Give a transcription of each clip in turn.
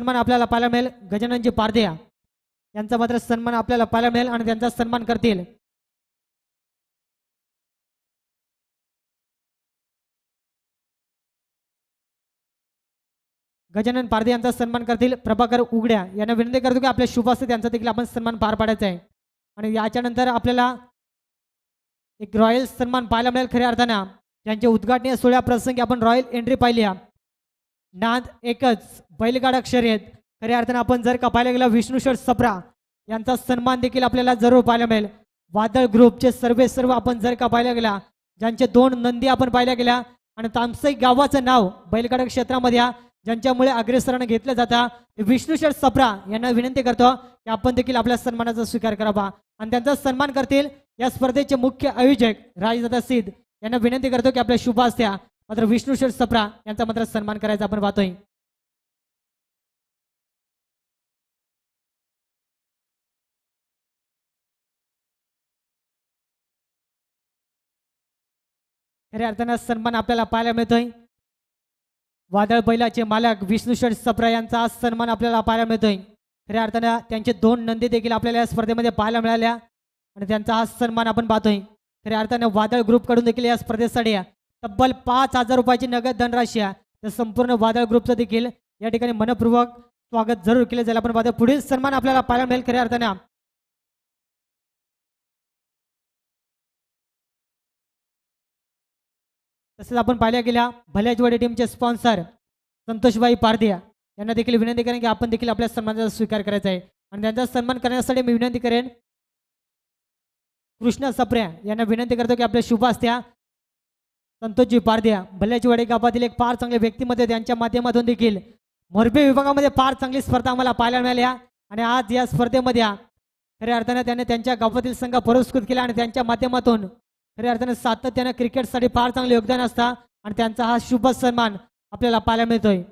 सन्मान आपल्याला पाहायला मिळेल गजाननजी पारधिया यांचा मात्र सन्मान आपल्याला पाहायला मिळेल आणि त्यांचा सन्मान करतील गजानन पारधी यांचा सन्मान करतील प्रभाकर उघड्या यांना विनंती करतो की आपल्या शुभ असते त्यांचा देखील आपण सन्मान पार पाडायचा आहे आणि याच्यानंतर आपल्याला एक रॉयल सन्मान पाहायला मिळेल खऱ्या अर्थानं ज्यांच्या उद्घाटनीय सोहळ्या प्रसंगी आपण रॉयल एंट्री पाहिली नाद एकच बैलगाडा शर्यत खऱ्या अर्थानं आपण जर का पाहायला गेला विष्णुशर सप्रा यांचा सन्मान देखील आपल्याला जरूर पाहायला मिळेल वादळ ग्रुपचे सर्व आपण जर का पाहायला गेला ज्यांचे 2 नंदी आपण पाहिल्या गेल्या आणि तामसई गावाचं नाव बैलगाडा क्षेत्रामध्ये ज्यांच्यामुळे अग्रेसरानं घेतलं जातं विष्णुशर सप्रा यांना विनंती करतो की आपण देखील आपल्या सन्मानाचा स्वीकार करावा आणि त्यांचा सन्मान करतील या स्पर्धेचे मुख्य आयोजक राजदादा सिद्ध यांना विनंती करतो की आपल्या शुभ असत्या मात्र विष्णुशर सप्रा यांचा मात्र सन्मान करायचा आपण पाहतोय खऱ्या अर्थानं सन्मान आपल्याला पाहायला मिळतोय वादळ बैलाचे मालक विष्णुशर सप्रा यांचा आज सन्मान आपल्याला पाहायला मिळतोय खऱ्या अर्थानं त्यांचे 2 नंदी देखील आपल्याला या स्पर्धेमध्ये पाहायला मिळाल्या आणि त्यांचा हा सन्मान आपण पाहतोय खऱ्या अर्थानं वादळ ग्रुप कडून देखील या स्पर्धेसाठी तब्बल 5,000 रुपयाची नगद धनराशी तर संपूर्ण वादळ ग्रुपचं देखील या ठिकाणी मनपूर्वक स्वागत जरूर केले जाईल आपण पाहतो पुढील सन्मान आपल्याला पाहायला मिळेल खऱ्या अर्थानं तसेच आपण पाहिल्या गेल्या भल्याजवाडी टीमचे स्पॉन्सर संतोषबाई पारधिया यांना देखील विनंती करेन की आपण देखील आपल्या सन्मानाचा स्वीकार करायचा आहे आणि त्यांचा सन्मान करण्यासाठी मी विनंती करेन कृष्ण सप्र्या यांना विनंती करतो की आपल्या शुभ असत्या संतोषजी पारधिया भल्याजवाडी गावातील एक फार चांगले व्यक्तिमत्व त्यांच्या माध्यमातून देखील मोरबी विभागामध्ये फार चांगली स्पर्धा आम्हाला पाहायला मिळाल्या आणि आज या स्पर्धेमध्ये खऱ्या अर्थानं त्यांनी त्यांच्या गावातील संघ पुरस्कृत केला आणि त्यांच्या माध्यमातून खऱ्या अर्थानं सातत्यानं क्रिकेटसाठी फार चांगले योगदान असतं आणि त्यांचा हा शुभ सन्मान आपल्याला पाहायला मिळतोय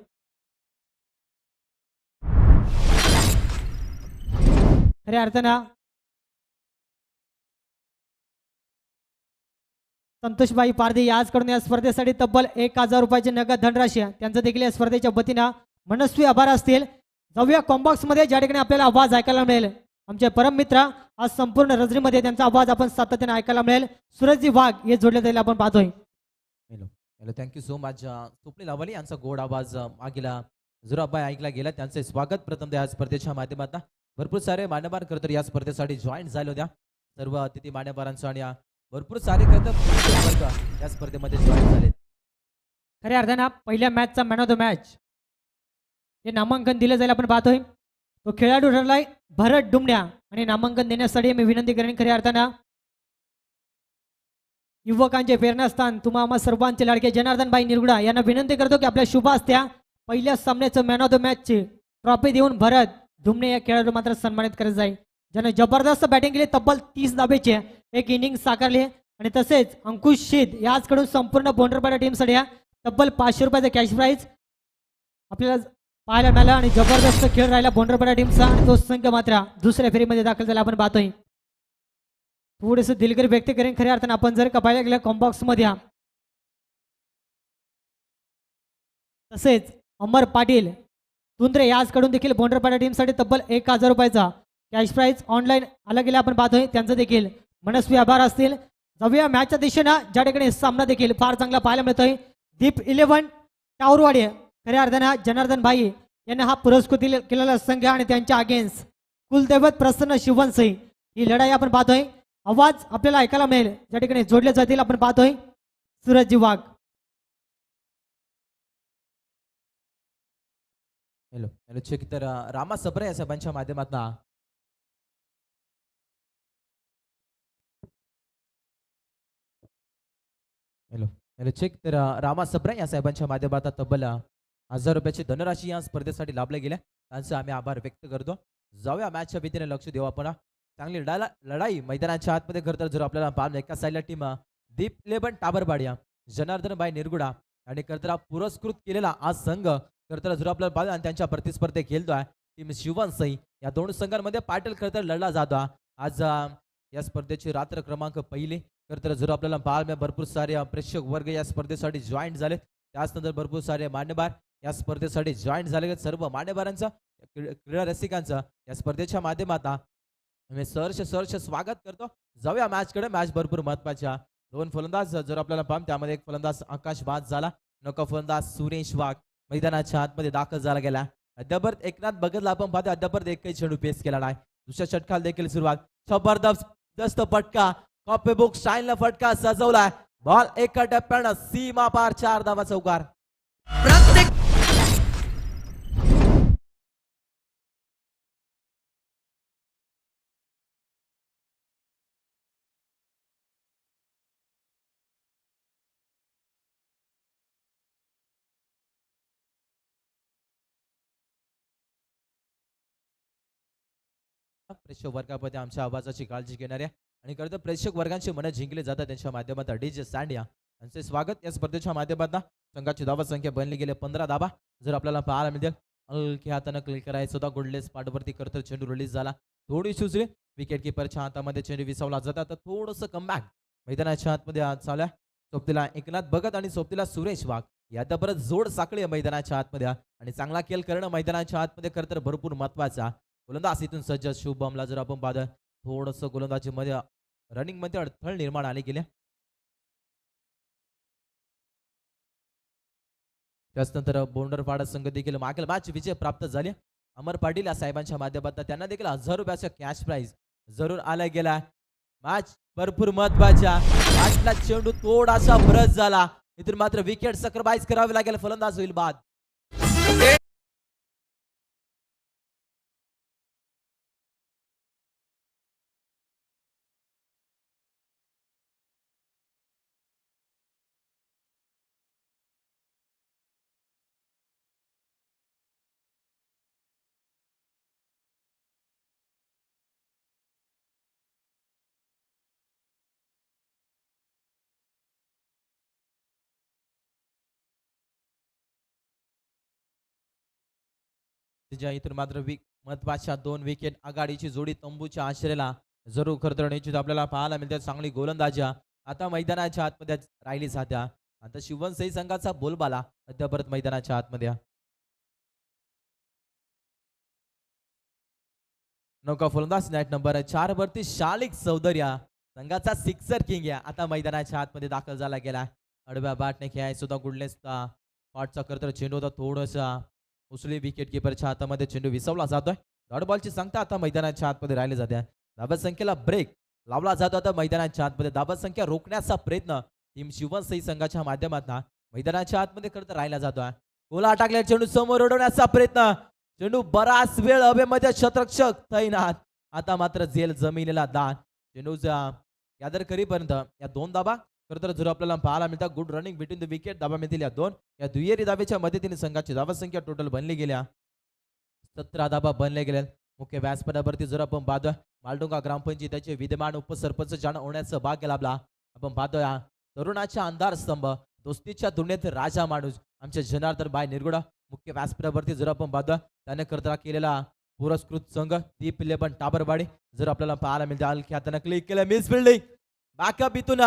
खऱ्या अर्थानं संतोषबाई पारधी आजकडून या स्पर्धेसाठी तब्बल 1,000 रुपयाची नगद धनराशी त्यांचं देखील या स्पर्धेच्या वतीनं मनस्वी आभार असतील जाऊया कॉम्बॉक्स मध्ये ज्या ठिकाणी आपल्याला आवाज ऐकायला मिळेल आमचे परम मित्र आज संपूर्ण रजनीमध्ये त्यांचा आवाज आपण सातत्याने ऐकायला मिळेल सूरजजी वाघ हे जोडले जाईल आपण पाहतोय hello thank you so much Swapnil Awali यांचा गोड आवाज मागेला जुराबाई ऐकला गेला त्यांचे स्वागत प्रथम या स्पर्धेच्या माध्यमातून भरपूर सारे मान्यवर करतर या स्पर्धेसाठी जॉईन झाले होत्या सर्व अतिथी मान्यवरांचं आणि भरपूर सारे करतर या स्पर्धेमध्ये जॉईन झाले खऱ्या अर्थानं पहिल्या मॅचचा मॅन ऑफ द मॅच हे नामांकन दिलं जाईल आपण पाहतोय तो खेळाडू ठरलाय भरत डुमण्या आणि नामांकन देण्यासाठी मी विनंती करेन खऱ्या अर्थानं युवकांचे प्रेरणास्थान तुम्हा आम्हा सर्वांचे लाडके जनार्दन भाई निरगुडा यांना विनंती करतो की आपल्या शुभ असत्या पहिल्या सामन्याचं मॅन ऑफ द मॅचची ट्रॉफी देऊन भरत डुमणे या खेळाडू मात्र सन्मानित करायचं आहे ज्याने जबरदस्त बॅटिंग केली तब्बल 30 धाबेचे एक इनिंग साकारली आणि तसेच अंकुश शीद याचकडून संपूर्ण बोंडरपाडा टीमसाठी तब्बल 500 रुपयाचा कॅश प्राईज आपल्याला पाहायला मिळाला आणि जबरदस्त खेळ राहिला बोंडरपाडा टीमचा आणि तो संघ मात्र दुसऱ्या फेरीमध्ये दाखल झाला आपण पाहतोय थोडेसे दिलगिरी व्यक्त करेन खऱ्या अर्थानं आपण जर का पाहायला गेलं कॉम्बॉक्स मध्ये तसेच अमर पाटील तुंद्रे याचकडून देखील बोंडरपाडा टीमसाठी तब्बल 1,000 रुपयाचा कॅश प्राईज ऑनलाईन आला गेला आपण पाहतोय त्यांचं देखील मनस्वी आभार असतील जाऊया मॅचच्या दिशेनं ज्या ठिकाणी सामना देखील फार चांगला पाहायला मिळतोय दीप 11 टावरवाडी खऱ्या अर्थानं जनार्दन भाई यांना हा पुरस्कृत केलेला संघ आणि त्यांच्या अगेन्स्ट कुलदैवत प्रसन्न शिवनसई ही लढाई आपण पाहतोय आवाज आपल्याला ऐकायला मिळेल ज्या ठिकाणी जोडले जातील आपण पाहतोय सूरजजी वाघ हॅलो चेक तर रामा सप्रे या साहेबांच्या माध्यमातून हॅलो चेक तर रामा सप्रे या साहेबांच्या माध्यमातून तब्बल 1,000 रुपयाची धनराशी या स्पर्धेसाठी लाभल्या गेल्या त्यांचा आम्ही आभार व्यक्त करतो जाऊया मॅचच्या भीतीने लक्ष देऊ आपण चांगली लढाई मैदानाच्या आतमध्ये करतात जर आपल्याला पाहणं एका साईडला टीम दीप 11 टाबरबाडिया जनार्दन भाई निरगुडा आणि करतरा पुरस्कृत केलेला आज संघ करतरा जर आपल्याला पाहणं आणि त्यांच्या प्रतिस्पर्धे खेळतोय टीम शिवनसई या 2 संघांमध्ये पाटील करतर लढला जातो आज या स्पर्धेची रात्र क्रमांक पहिली करतर जर आपल्याला पाहायला भरपूर सारे प्रेक्षक वर्ग या स्पर्धेसाठी जॉईन झाले त्याचनंतर भरपूर सारे मान्यवर या स्पर्धेसाठी जॉईन झाले सर्व मान्यवरांचा क्रीडा रसिकांचं या स्पर्धेच्या माध्यमातून आम्ही सहर्ष स्वागत करतो. जाऊया मॅचकडे. मॅच भरपूर महत्वाच्या. दोन फलंदाज जर आपल्याला पाहून त्यामध्ये एक फलंदाज आकाश बाद झाला. नको फलंदाज सुरेश वाघ मैदानाच्या आतमध्ये दाखल झाला गेला. अद्यापर्यंत एकनाथ बघतला आपण पाहतो अद्यापर्यंत एकही चेंडू पेस केला नाही. दुसऱ्या षटकाला देखील सुरुवात. जबरदस्त फटका. कॉपी बुक स्टाईलनं फटका सजवलाय. बॉल एका टप्प्यानं सीमा पार 4 धावा चौकार. प्रत्येक प्रेक्षक वर्गामध्ये आमच्या आवाजाची काळजी घेणाऱ्या आणि खरं तर प्रेक्षक वर्गांची मनं जिंकली जातात त्यांच्या माध्यमातून डीजे सँडिया यांचे स्वागत. या स्पर्धेच्या माध्यमातून संघाची धावा संख्या बनली गेली 15 धावा. जर आपल्याला पाहायला मिळेल हलक्या हातानं क्लिक करायचं होता. गुडलेस पाठवरती करतर चेंडू रिलीज झाला. थोडी सुचली. विकेट किपरच्या हातामध्ये चेंडू विसावला जाता तर थोडंसं कमबॅक मैदानाच्या आतमध्ये आज चालल्या. सोबतीला एकनाथ भगत आणि सोबतीला सुरेश वाघ यात परत जोड साखळी आहे मैदानाच्या आतमध्ये आणि चांगला खेळ करणं मैदानाच्या आतमध्ये खरं तर भरपूर महत्वाचा. गोलंदाज इथून सज्ज शुभमला जर आपण पाहतो थोडंसं गोलंदाजी मध्ये रनिंग मध्ये अडथळ निर्माण आले गेले. त्याचनंतर बोंडर पाडा संघ देखील मागील मॅच विजय प्राप्त झाले. अमर पाटील या साहेबांच्या माध्यमातून त्यांना देखील 1000 रुपयाचा कॅश प्राइज जरूर आला गेला. मॅच भरपूर महत्वाच्या. मॅचला चेंडू थोडासा ब्रश झाला. इथून मात्र विकेट सॅक्रिफाइस करावी लागेल. फलंदाज होईल बाद. तिच्या इथून मात्र महत्वाच्या 2 विकेट आघाडीची जोडी तंबूच्या आश्रयाला जरूर खरतर निश्चित आपल्याला पाहायला मिळते. चांगली गोलंदाजी आता मैदानाच्या आतमध्ये राहिली साध्या. आता शिवनसई संघाचा बोलबाला अद्यापर्यंत मैदानाच्या आतमध्ये. नौका फलंदाज नेट नंबर 4 वरती शालिक चौधरी संघाचा सिक्सर किंग या आता मैदानाच्या आतमध्ये दाखल झाला गेला. आडव्या बॅटने खेळाय सुद्धा गुडलेसचा पाठचा करतर चेंडू होता थोडासा उचली. विकेट किपरच्या हातामध्ये चेंडू विसवला जातोय. डॉट बॉलची संख्या आता मैदानाच्या आतमध्ये राहिली जाते. धाबा संख्येला ब्रेक लावला जातो. आता मैदानाच्या आतमध्ये धाबा संख्या रोखण्याचा प्रयत्न टीम शिवनसई संघाच्या माध्यमातून मैदानाच्या आतमध्ये करत राहिला जातोय. गोला टाकल्या चेंडू समोर उडवण्याचा प्रयत्न. चेंडू बराच वेळ हवेमध्ये शतरक्षक तैनात. आता मात्र झेल जमिनीला दान. चेंडूचा गॅदर करीपर्यंत या 2 धाबा खरं तर जर आपल्याला पाहायला मिळतात. Good running between the wicket धाबा मिळतील या 2. या दुहेरी धाब्याच्या मदतीने संघाची धावा संख्या टोटल बनली गेल्या 17 धाबा बनले गेल्या. मुख्य व्यासपदावरती जर आपण पाहतोय मालडोंगा ग्रामपंचायतीचे विद्यमान उपसरपंच जाण होण्याचं भाग्य लाभला. आपण पाहतोय तरुणाच्या अंधार स्तंभ दोस्तीच्या तुलनेत राजा माणूस आमचे जनार्दन बाय निरगुडा मुख्य व्यासपदावरती जर आपण पाहतोय त्याने करता केलेला पुरस्कृत संघ दीप 11 टाबरवाडी जर आपल्याला पाहायला मिळते. हलक्या हाताने क्लिक केलं. मिस फिल्डिंग बॅकअप इथून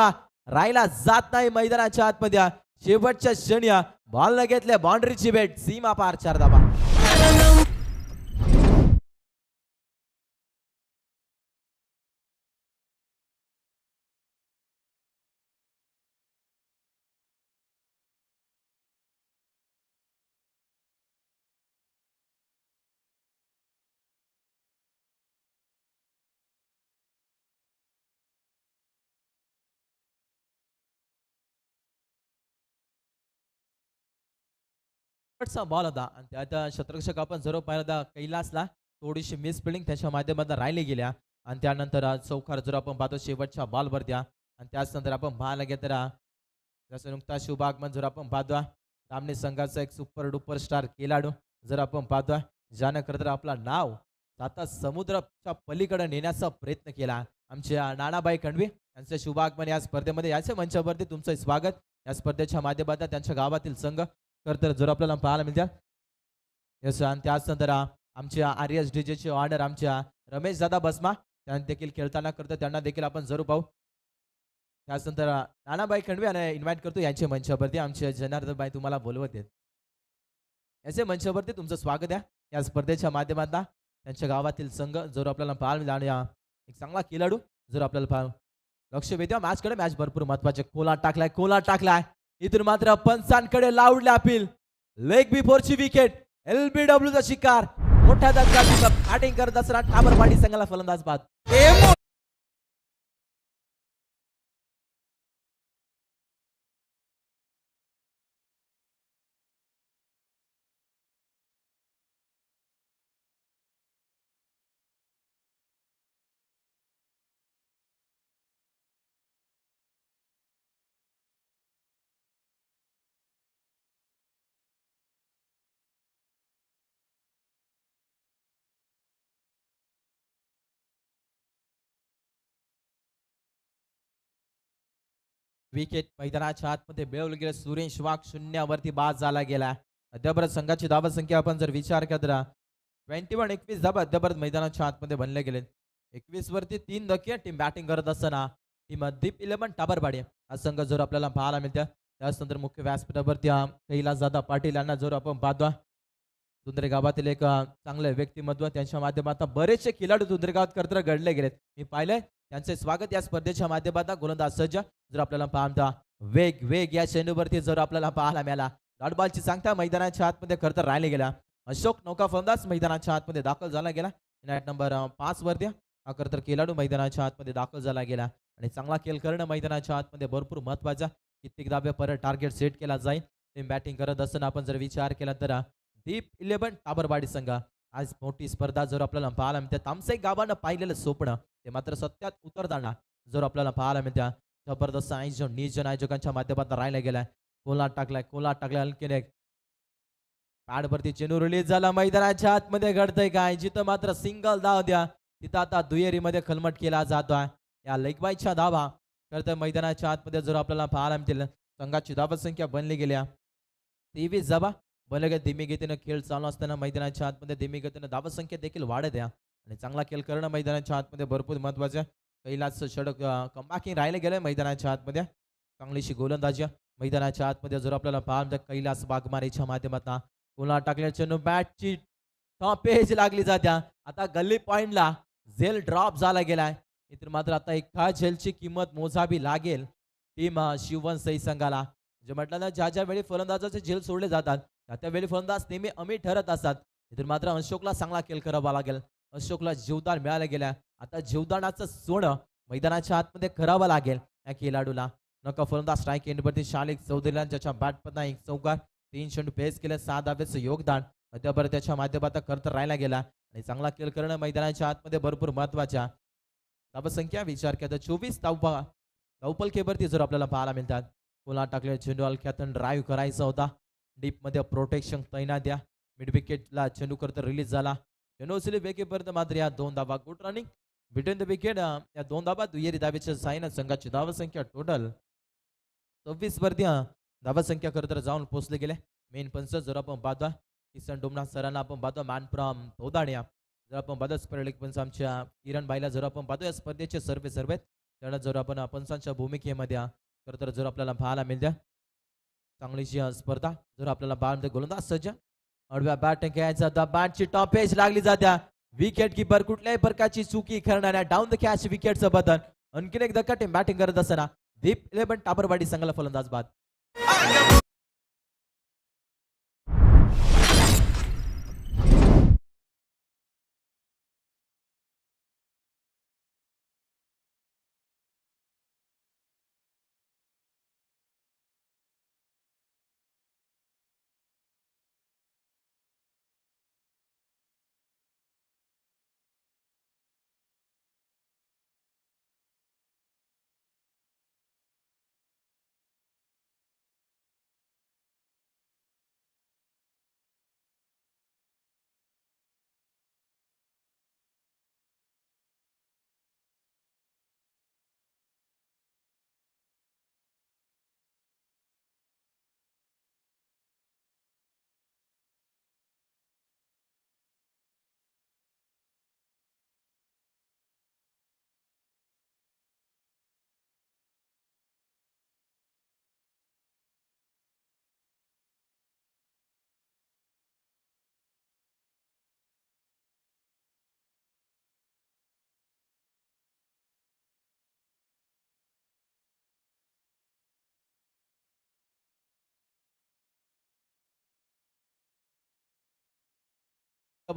राहिला जात नाही मैदानाच्या आतमध्ये. शेवटच्या क्षणी बॉल न घेतल्या बाउंड्रीची भेट सीमा पार 4 धावा. शेवटचा बॉल होता आणि त्यात शतरक्षक आपण जरूर पाहिला कैलासला थोडीशी मिस फिल्डिंग त्याच्या माध्यमातून राहिली गेल्या. आणि त्यानंतर चौकार जर आपण पाहतो शेवटच्या बॉलवरती आणि त्याचनंतर आपण पाहायला गेलं तर जसं नुकता शुभ आगमन जर आपण पाहतो सामने संघाचा एक सुपर डुपर स्टार खेळाडू जर आपण पाहतो ज्यानं खरं तर आपलं नाव आता समुद्राच्या पलीकडे नेण्याचा प्रयत्न केला. आमच्या नानाबाई कणवी यांचं शुभ आगमन या स्पर्धेमध्ये याच्या मंचावरती तुमचं स्वागत. या स्पर्धेच्या माध्यमातून त्यांच्या गावातील संघ खरं तर जर आपल्याला पाहायला मिळतात. यस आणि त्याचनंतर आमच्या आर्यस डीजेचे ऑनर आमच्या रमेश दादा बसमा त्यांना देखील खेळताना करतो त्यांना देखील आपण जरूर पाहू. त्याचनंतर नानाबाई खंडवे यांना इन्व्हाइट करतो यांचे मंचावरती. आमचे जनार्दन बाई तुम्हाला बोलवत आहेत. याचे मंचावरती तुमचं स्वागत आहे. या स्पर्धेच्या माध्यमातून त्यांच्या गावातील संघ जर आपल्याला पाहायला आणि एक चांगला खेळाडू जर आपल्याला पाहावं लक्ष वेधूया मॅचकडे. मॅच भरपूर महत्वाचे. कोला टाकलाय इथून मात्र पंचांकडे लावले अपील. लेग बिफोरची विकेट. LBW चा शिकार. मोठ्या दणका बॅटिंग करत असताना टाबरवाडी संघाला फलंदाज बाद. विकेट मैदानाच्या आतमध्ये मिळवलं गेलं. सुरेश वाघ शून्यावरती बाद झाला गेला. अद्यापर्यंत संघाची धावा संख्या आपण जर विचार केला 21 धाबा अद्यापर्यंत मैदानाच्या आतमध्ये बनले गेले. 21 वरती 3 धक्के. टीम बॅटिंग करत असताना टीम दीप 11 टाबरवाडी हा संघ जर आपल्याला पाहायला मिळतं. त्याचनंतर मुख्य व्यासपीठावरती कैलास दादा पाटील यांना जर आपण पाहतो दुंदरे गावातील एक चांगले व्यक्तिमत्व त्यांच्या माध्यमातून बरेचसे खेळाडू दुंदरे गावात करता घडले गेलेत. मी पाहिलंय त्यांचे स्वागत या स्पर्धेच्या माध्यमातून गोलंदाज सज्ज जर आपल्याला पाहता वेग या चेंडूवरती जर आपल्याला पाहायला मिळाला. डॉटबॉलची सांगता मैदानाच्या आतमध्ये खरतर राहिले गेला. अशोक नौका फलंदाज मैदानाच्या आतमध्ये दाखल झाला गेला. नाईट नंबर 5 वरती हा खरतर खेळाडू मैदानाच्या आतमध्ये दाखल झाला गेला आणि चांगला खेळ करणं मैदानाच्या आतमध्ये भरपूर महत्वाचा. कित्येक धाबे परत टार्गेट सेट केला जाईल. टीम बॅटिंग करत असताना आपण जर विचार केला तर दीप 11 टाबरवाडी संघ आज मोठी स्पर्धा जर आपल्याला पाहायला मिळते. तामसाई गावानं पाहिलेलं स्वप्न ते मात्र सत्यात उतरताना जर आपल्याला पाहायला मिळते. जबरदस्त नियोजन आयोजकांच्या माध्यमातून राहिला गेलाय. कोला टाकलाय आणखीन एक पॅडवरती चेंडू रिलीज झाला. मैदानाच्या आतमध्ये घडतंय काय. जिथं मात्र सिंगल धाव द्या तिथं आता दुहेरीमध्ये खलमट केला जातोय. या लेगबाईच्या धावा करतोय मैदानाच्या आतमध्ये जर आपल्याला पाहायला मिळतील. संघाची धावा संख्या बनली गेल्या 23 धावा बनले गेले. धीमी गतीनं खेळ चालू असताना मैदानाच्या आतमध्ये धीमी गतीनं धावा संख्या देखील वाढत आहे आणि चांगला खेळ करणं मैदानाच्या आतमध्ये भरपूर महत्वाचं. कैलास षडक कमबॅकिंग राहिले गेले मैदानाच्या आतमध्ये. चांगलीशी गोलंदाजी मैदानाच्या आतमध्ये जर आपल्याला पाहायला कैलास बागमारीच्या माध्यमातून कोला टाकल्या चेंडू बॅटची पेज लागली जात्या. आता गल्ली पॉइंटला झेल ड्रॉप झाला गेलाय. इतर मात्र आता एका झेलची किंमत मोजावी लागेल टीम शिववंशी संघाला. जे म्हटलं ना ज्या वेळी फलंदाजाचे झेल सोडले जातात त्या वेळी फलंदाज नेहमी अमी ठरत असतात. इतर मात्र अशोकला चांगला खेळ करावा लागेल. अशोकला जीवदान मिळालं गेलं. आता जीवदानाचं सोनं मैदानाच्या आतमध्ये करावं लागेल या खेळाडूला. नका फलंदाज स्ट्राईक एंडवरती शालिक चौधरीला ज्याच्या बॅटपतना एक चौकार 3 चेंडू पेस केले 6 धाब्याचं योगदान अद्यापर्यंत त्याच्या माध्यमातून करत राहिला गेला आणि चांगला खेळ करणं मैदानाच्या आतमध्ये भरपूर महत्वाच्या. धावसंख्या विचार केला 24 धावपलकेवरती जर आपल्याला पाहायला मिळतात. कोला टाकले चेंडू हलक्यातून ड्राईव्ह करायचा होता. डीप मध्ये प्रोटेक्शन तैनात द्या. मिड विकेटला चेंडू करता रिलीज झाला. चेंडू उचलली वेगेपर्यंत मात्र या 2 धावा. Good running between the wicket. या 2 धावा दुहेरी धावेच्या साहाय्याने संघाची धावसंख्या टोटल 26 वरती धावसंख्या करत जाऊन पोहोचले गेले. मेन पंच जर आपण पाहतो किसन डोमना सरांना आपण पाहतो मॅन फ्रॉम तोदाणिया जर आपण पाहतो स्पर्धेक पंच आमच्या किरण बाईला जर आपण पाहतो या स्पर्धेचे सर्वे त्यांना जर आपण पंचांच्या भूमिकेमध्ये तर जर आपल्याला पाहायला मिळते चांगलीशी स्पर्धा जर आपल्याला पाहायला गोलंदाज सज्ज अडव्या बॅटिंग घ्यायचा द बॅटची टॉपेज लागली जात्या. विकेट किपर कुठल्याही प्रकारची चुकी करणाऱ्या डाऊन द कॅच विकेटचं बदल. आणखीन एक धक्का टीम बॅटिंग करत असताना दीप 11 टाबरवाडी संघाला फलंदाज बाद.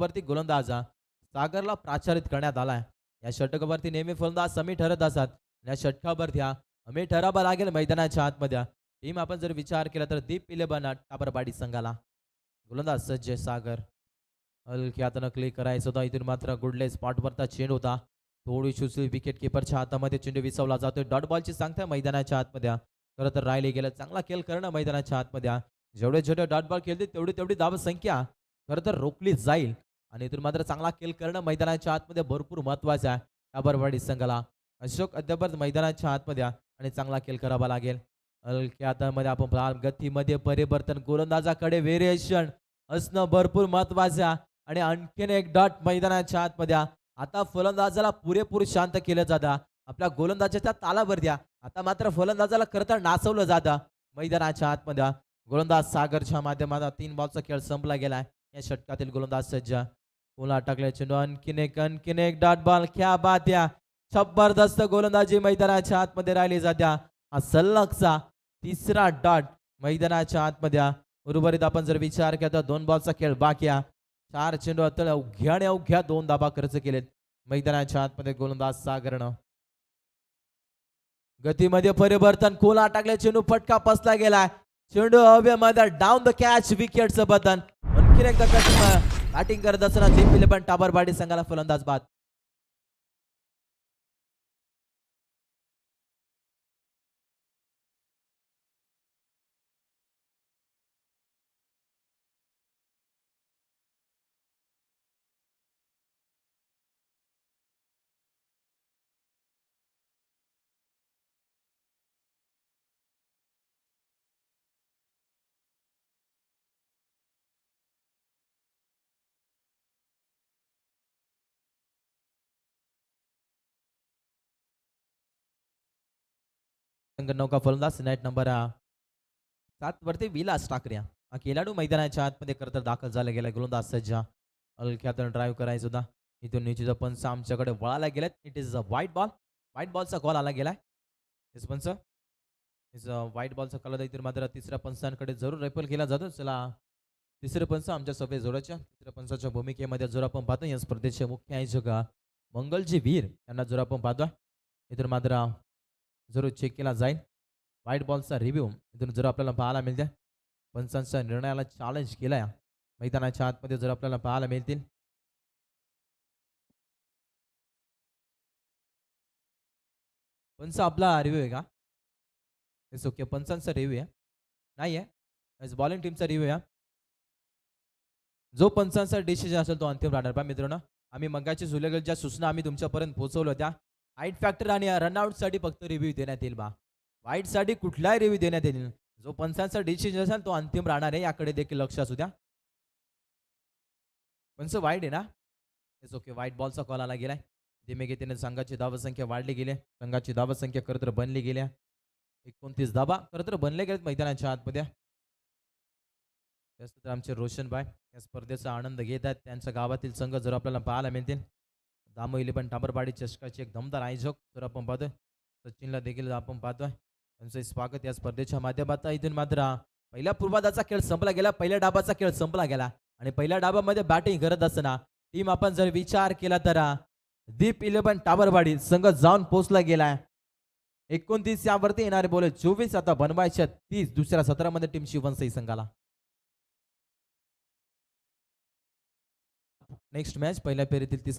वरती गोलंदाज सागरला प्राचारित करण्यात आलाय. या षटकावरती नेहमी फलंदाज समी ठरत असतात. या षटकावरती अमी ठरावा लागेल मैदानाच्या आतमध्ये. टीम आपण जर विचार केला तर दीप इलेव्हन टाबरवाडी संघाला गोलंदाज सज्ज सागर हलक्या हातानं क्लिक करायचं होता. इथून मात्र गुडले स्पॉटवरचा चेंडू होता. थोडी सुसली विकेट किपरच्या हातामध्ये चेंडू विसवला जातोय. डॉट बॉलची सांगताय मैदानाच्या आतमध्ये. खरं तर राहिले गेलं चांगला खेळ करणं मैदानाच्या आतमध्ये. जेवढे जेवढे डॉट बॉल खेळतील तेवढी तेवढी धाव संख्या खरं तर रोखली जाईल. आणि इथून मात्र चांगला खेळ करणं मैदानाच्या आतमध्ये भरपूर महत्वाचं आहे. टाबरवाडी संघाला अशोक अद्याप मैदानाच्या आतमध्ये आणि चांगला खेळ करावा लागेल. हलक्या हातामध्ये आपण गतीमध्ये परिवर्तन गोलंदाजाकडे व्हेरिएशन असणं भरपूर महत्वाचं आहे. आणि आणखीन एक डॉट मैदानाच्या आतमध्ये. आता फलंदाजाला पुरेपूर शांत केलं जातं. आपल्या गोलंदाजाच्या तालावर आता मात्र फलंदाजाला खरं तर नाचवलं जातं मैदानाच्या आतमध्ये. गोलंदाज सागरच्या माध्यमातून 3 बॉलचा खेळ संपला गेलाय. या षटकातील गोलंदाज सज्ज पुन्हा टाकले चेंडू आणखीन एक डॉट बॉल. क्या बात या जबरदस्त गोलंदाजी मैदानाच्या आतमध्ये राहिली जात्या. हा सलगचा तिसरा डॉट मैदानाच्या आतमध्ये. उर्वरित आपण जर विचार केला तर 2 बॉलचा खेळ बाकी आहे. 4 चेंडू अवघ्या 2 धाबा खर्च केलेत मैदानाच्या आतमध्ये गोलंदाज सागरनं. गतीमध्ये परिवर्तन खोला टाकले चेंडू फटका पसला गेलाय. चेंडू हवेमध्ये डाऊन द कॅच विकेटचं बटन. आणखीन एकदा बॅटिंग करत असताना दीप इलेव्हन टाबरवाडी संघाला फलंदाज बाद. नौका फलंदाज नेट नंबर 7 वरती विलास ठाकरे हा खेळाडू मैदानाच्या आतमध्ये खरं तर दाखल झाला गेला. गोलंदाज सज्जा हलक्यातून ड्राईव्ह करायचा होता. इथून निश्चित पंच आमच्याकडे वळायला गेलेत. It is a white ball. White बॉलचा कॉल आला गेलाय. इस पंच इज व्हाईट बॉलचा कॉल इथून मात्र तिसऱ्या पंचांकडे जरूर रेफर केला जातो. चला तिसरे पंच आमच्या सभे जोडाच्या तिसऱ्या पंचाच्या भूमिकेमध्ये जर आपण पाहतो या स्पर्धेचे मुख्य आयोजक मंगलजी वीर यांना जर आपण पाहतोय इथून मात्र जरूर चेक केला जाईल. व्हाईट बॉलचा रिव्ह्यू इथून जर आपल्याला पाहायला मिळते. पंचांच्या निर्णयाला चॅलेंज केलाय मैदानाच्या आतमध्ये जर आपल्याला पाहायला मिळतील. पंच आपला रिव्ह्यू आहे का? It's okay. पंचांचा रिव्ह्यू आहे नाही आहे बॉलिंग टीमचा रिव्ह्यू आहे. जो पंचांचा डिसिजन असेल तो अंतिम राहणार. पहा मित्रांनो आम्ही मगाची ज्या सूचना आम्ही तुमच्यापर्यंत पोहोचवल्या होत्या. हाईट फॅक्टर आणि रनआउटसाठी फक्त रिव्ह्यू देण्यात येईल. वाईटसाठी कुठलाही रिव्ह्यू देण्यात येईल. जो पंचांचा डिसिजन असेल तो अंतिम राहणार आहे. याकडे देखील लक्ष असू द्या. पंच वाईट आहे ना? It's okay. व्हाईट बॉलचा कॉल आला गेलाय. धीमे गतीने संघाची धावसंख्या वाढली गेली. संघाची धावसंख्या खरं तर बनली गेल्या. 29 धाबा खरं तर बनले गेलेत मैदानाच्या आतमध्ये. त्याच तर आमचे रोशनबाई या स्पर्धेचा आनंद घेत आहेत. त्यांच्या गावातील संघ जर आपल्याला पाहायला मिळतील. दामो इलेव्हन टाबरवाडी चषकाची एक दमदार आयोजक जर आपण पाहतोय. सचिनला देखील आपण पाहतोय. त्यांचं स्वागत या स्पर्धेच्या माध्यमातून. इथून मात्र पहिल्या पूर्वार्धाचा खेळ संपला गेला. पहिल्या डाबाचा खेळ संपला गेला आणि पहिल्या डाबामध्ये बॅटिंग करत असताना टीम आपण जर विचार केला तर दीप इलेव्हन टाबरवाडी संघ जाऊन पोहोचला गेलाय. 29 यावरती येणारे बोले 24 आता बनवायच्या 30 दुसऱ्या सत्रामध्ये टीम शिवनसई संघाला. नेक्स्ट मॅच पहिल्या फेरीतील 30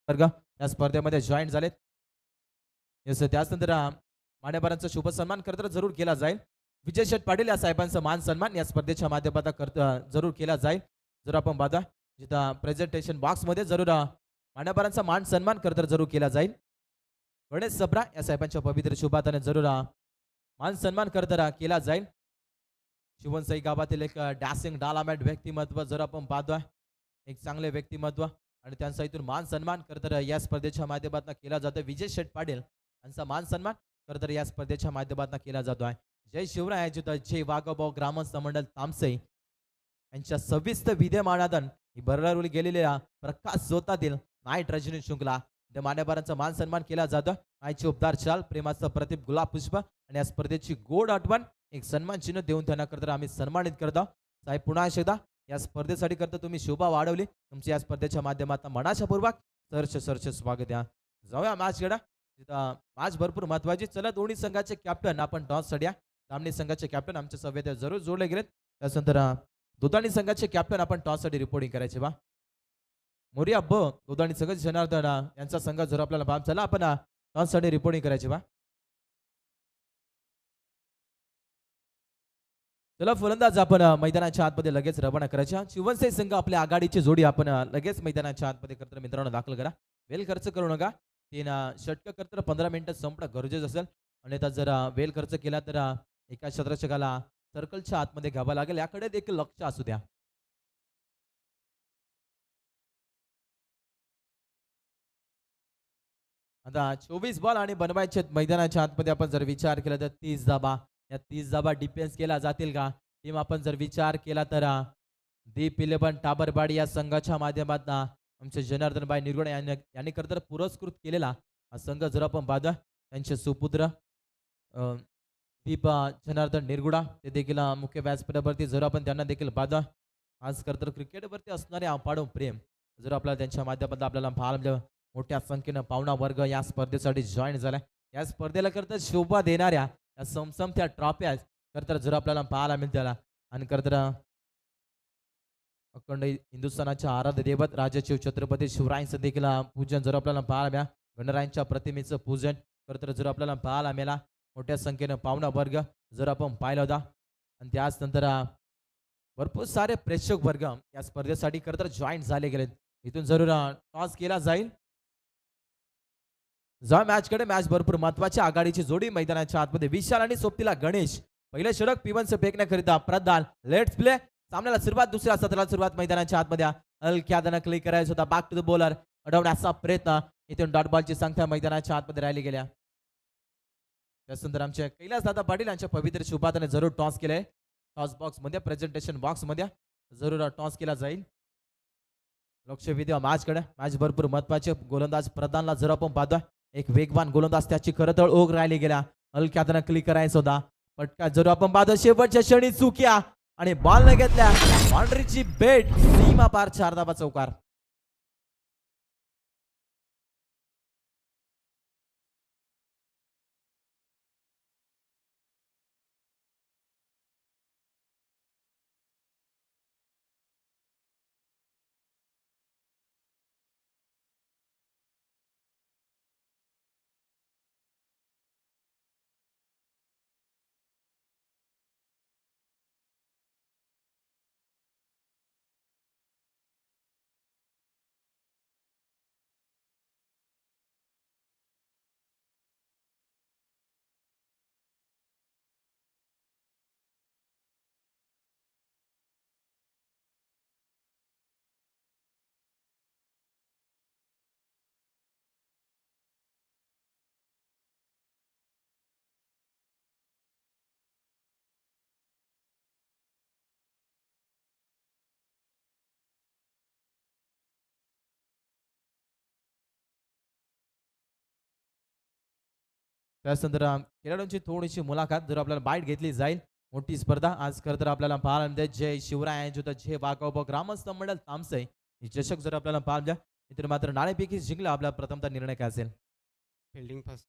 वर्ग या स्पर्धेमध्ये जॉईन झालेत. त्याच नंतर मान्यवरांचा शुभ सन्मान खरं तर जरूर केला जाईल. विजय शेठ पाटील या साहेबांचा मान सन्मान या स्पर्धेच्या माध्यमातून जरूर केला जाईल. जर आपण पाहता जिथं प्रेझेंटेशन बॉक्समध्ये जरूर मान्यवरांचा मान सन्मान खरं तर जरूर केला जाईल. गणेश सबरा या साहेबांच्या पवित्र शुभाताने जरूर मान सन्मान खरं तर केला जाईल. शिवणसई गावातील एक डॅसिंग डालामॅट व्यक्तिमत्व जर आपण पाहतोय एक चांगले व्यक्तिमत्व आणि त्यांचा इथून मान सन्मान खरं तर या स्पर्धेच्या माध्यमातून केला जातो. विजय शेठ पाटील यांचा मान सन्मान खरं तर या स्पर्धेच्या माध्यमातून केला जातो आहे. जय शिवराय जिथं जय वाघोबाव ग्रामस्थ मंडळ तामसई यांच्या सविस्तर विद्यमानातून ही भरवली गेलेल्या प्रकाश जोतातील नाईट रजनी शुक्ला त्या मान्यवरांचा मान सन्मान केला जातो. आईची उपदार चाल प्रेमाचं प्रतीप गुलाब पुष्प आणि या स्पर्धेची गोड आठवण एक सन्मान चिन्ह देऊन त्यांना करता आम्ही सन्मानित करतो. साहेब पुन्हा एकदा या स्पर्धेसाठी करता तुम्ही शोभा वाढवली तुमची या स्पर्धेच्या माध्यमातून मनाच्यापूर्वक सरच स्वागत द्या. जाऊया मॅचकडे तिथं मॅच भरपूर महत्वाची. चला दोन्ही संघाचे कॅप्टन आपण टॉस साठी सामने संघाचे कॅप्टन आमच्या सभेत जरूर जोडले गेलेत. त्यानंतर दोदाणी संघाचे कॅप्टन आपण टॉस साठी रिपोर्टिंग करायचे बा. मोरिया दोदाणी संघ जनार्दन यांचा संघ जर आपल्याला बाब चला आपण टॉस साठी रिपोर्टिंग करायचे बा. चला फलंदाज आपण मैदानाच्या आतमध्ये लगेच रवाना करायच्या. शिवनसे संघ आपल्या आघाडीची जोडी आपण लगेच मैदानाच्या आतमध्ये करता मित्रांनो दाखल करा. वेल खर्च करू नका. 3 षटक करता 15 मिनिटं संपणं गरजेचं असेल आणि आता जर वेल खर्च केला तर एका क्षेत्ररक्षकाला सर्कलच्या आतमध्ये घ्यावं लागेल. याकडे देखील लक्ष असू द्या. आता 24 बॉल आणि बनवायचे मैदानाच्या आतमध्ये आपण जर विचार केला तर 30 धाबा या 30 धाबा डिफेन्स केला जातील का टीम आपण जर विचार केला तर दीप 11 टाबरबाडी या संघाच्या माध्यमातून आमचे जनार्दन भाई निरगुडे यांनी करतर पुरस्कृत केलेला हा संघ जर आपण पाहतो त्यांचे सुपुत्र दीप जनार्दन निरगुडा ते देखील मुख्य व्यासपीठावरती जर आपण त्यांना देखील पाहतो. आज करतर क्रिकेटवरती असणारे अफाट प्रेम जर आपल्याला त्यांच्या माध्यमातून आपल्याला पाहायला मोठ्या संख्येनं पाहुणा वर्ग या स्पर्धेसाठी जॉईन झालाय. या स्पर्धेला करता शोभा देणाऱ्या या समसमत्या ट्रॉफ्या करतर जर आपल्याला पाहायला मिळतील आणि करतर अखंड हिंदुस्थानाच्या आराध्य दैवत राजशिव छत्रपती शिवरायांचं देखील पूजन जर आपल्याला पाहायला मिळालं. गणरायांच्या प्रतिमेचं पूजन करतर जर आपल्याला पाहायला मिळाला. मोठ्या संख्येनं पाहुणा वर्ग जर आपण पाहिला होता आणि त्याच नंतर भरपूर सारे प्रेक्षक वर्ग या स्पर्धेसाठी करतर जॉईन झाले गेलेत. इथून जरूर टॉस केला जाईल. जा मॅचकडे मॅच भरपूर महत्वाची आघाडीची जोडी मैदानाच्या आतमध्ये विशाल आणि सोबतीला गणेश. पहिले षटक पिवनचं फेकण्याकरिता प्रधान लेट्स प्ले सामन्याला सुरुवात दुसऱ्या सत्राला सुरुवात मैदानाच्या आतमध्ये हलक्यादनं क्लिक करायचं होता. बॅक टू द बॉलर अडवण्याचा प्रयत्न इथून डॉट बॉलची संख्या मैदानाच्या आतमध्ये राहिली गेल्या. त्यानंतर आमचे कैलास दादा पाटील यांच्या पवित्र शुभाताने जरूर टॉस केले. टॉस बॉक्स मध्ये प्रेझेंटेशन बॉक्स मध्ये जरूर टॉस केला जाईल. लक्ष विद्या मॅचकडे मॅच भरपूर महत्वाचे. गोलंदाज प्रधानला जर आपण पाहतो एक वेगवान गोलंदाज त्याची खरतळ ओघ राहिली गेल्या. हलक्यातनं क्लिक करायचं होता. पटका जर आपण पाहतो शेवटच्या क्षणी चुक्या आणि बॉल न घेतल्या बाउंड्रीची बेट सीमा पार 4 धाबा चौकार. त्यानंतर खेळाडूंची थोडीशी मुलाखत जर आपल्याला बाईट घेतली जाईल. मोठी स्पर्धा आज खरं तर आपल्याला पाहायला मिळते. जय शिवराय जय वाघोबा ग्रामस्थ मंडळ तामसई हे चषक जर आपल्याला पाहायला इतर मात्र नाणेपैकी जिंकला आपला प्रथमतः निर्णय काय असेल. फिल्डिंग फर्स्ट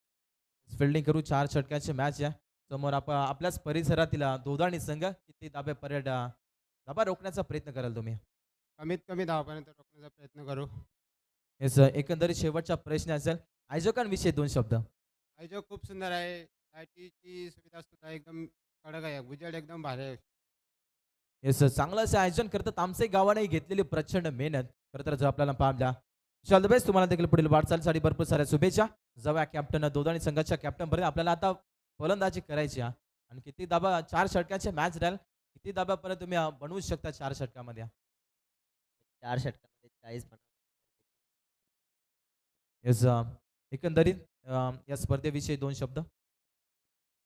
फिल्डिंग करू 4 षटकांची मॅच आहे. समोर आपल्याच परिसरातील दोदाणी संघ किती धाबा रोखण्याचा प्रयत्न कराल तुम्ही. कमीत कमी 10पर्यंत रोखण्याचा प्रयत्न करू. एकंदरीत शेवटचा प्रश्न असेल आयोजकांविषयी 2 शब्द. आयोजक खूप सुंदर आहे. लाईटीची सुविधा सुद्धा एकदम कडक आहे. उजेड एकदम भारी आहे. येस चांगलं असं आयोजन करतात आमचे गावाने घेतलेली प्रचंड मेहनत खरं तर जो आपल्याला पाहल्या ऑल द बेस्ट तुम्हाला देखील पुढील वाटचालीसाठी भरपूर साऱ्या शुभेच्छा जाऊया कॅप्टन दोघांनी संघाच्या कॅप्टन पर्यंत आपल्याला आता फलंदाजी करायची आहे. आणि किती दाबा 4 षटकांचे मॅच राहील किती दाबापर्यंत तुम्ही बनवू शकता 4 षटकामध्ये 4 षटकामध्ये 40 पण येस एकंदरीत या स्पर्धेविषयी 2 शब्द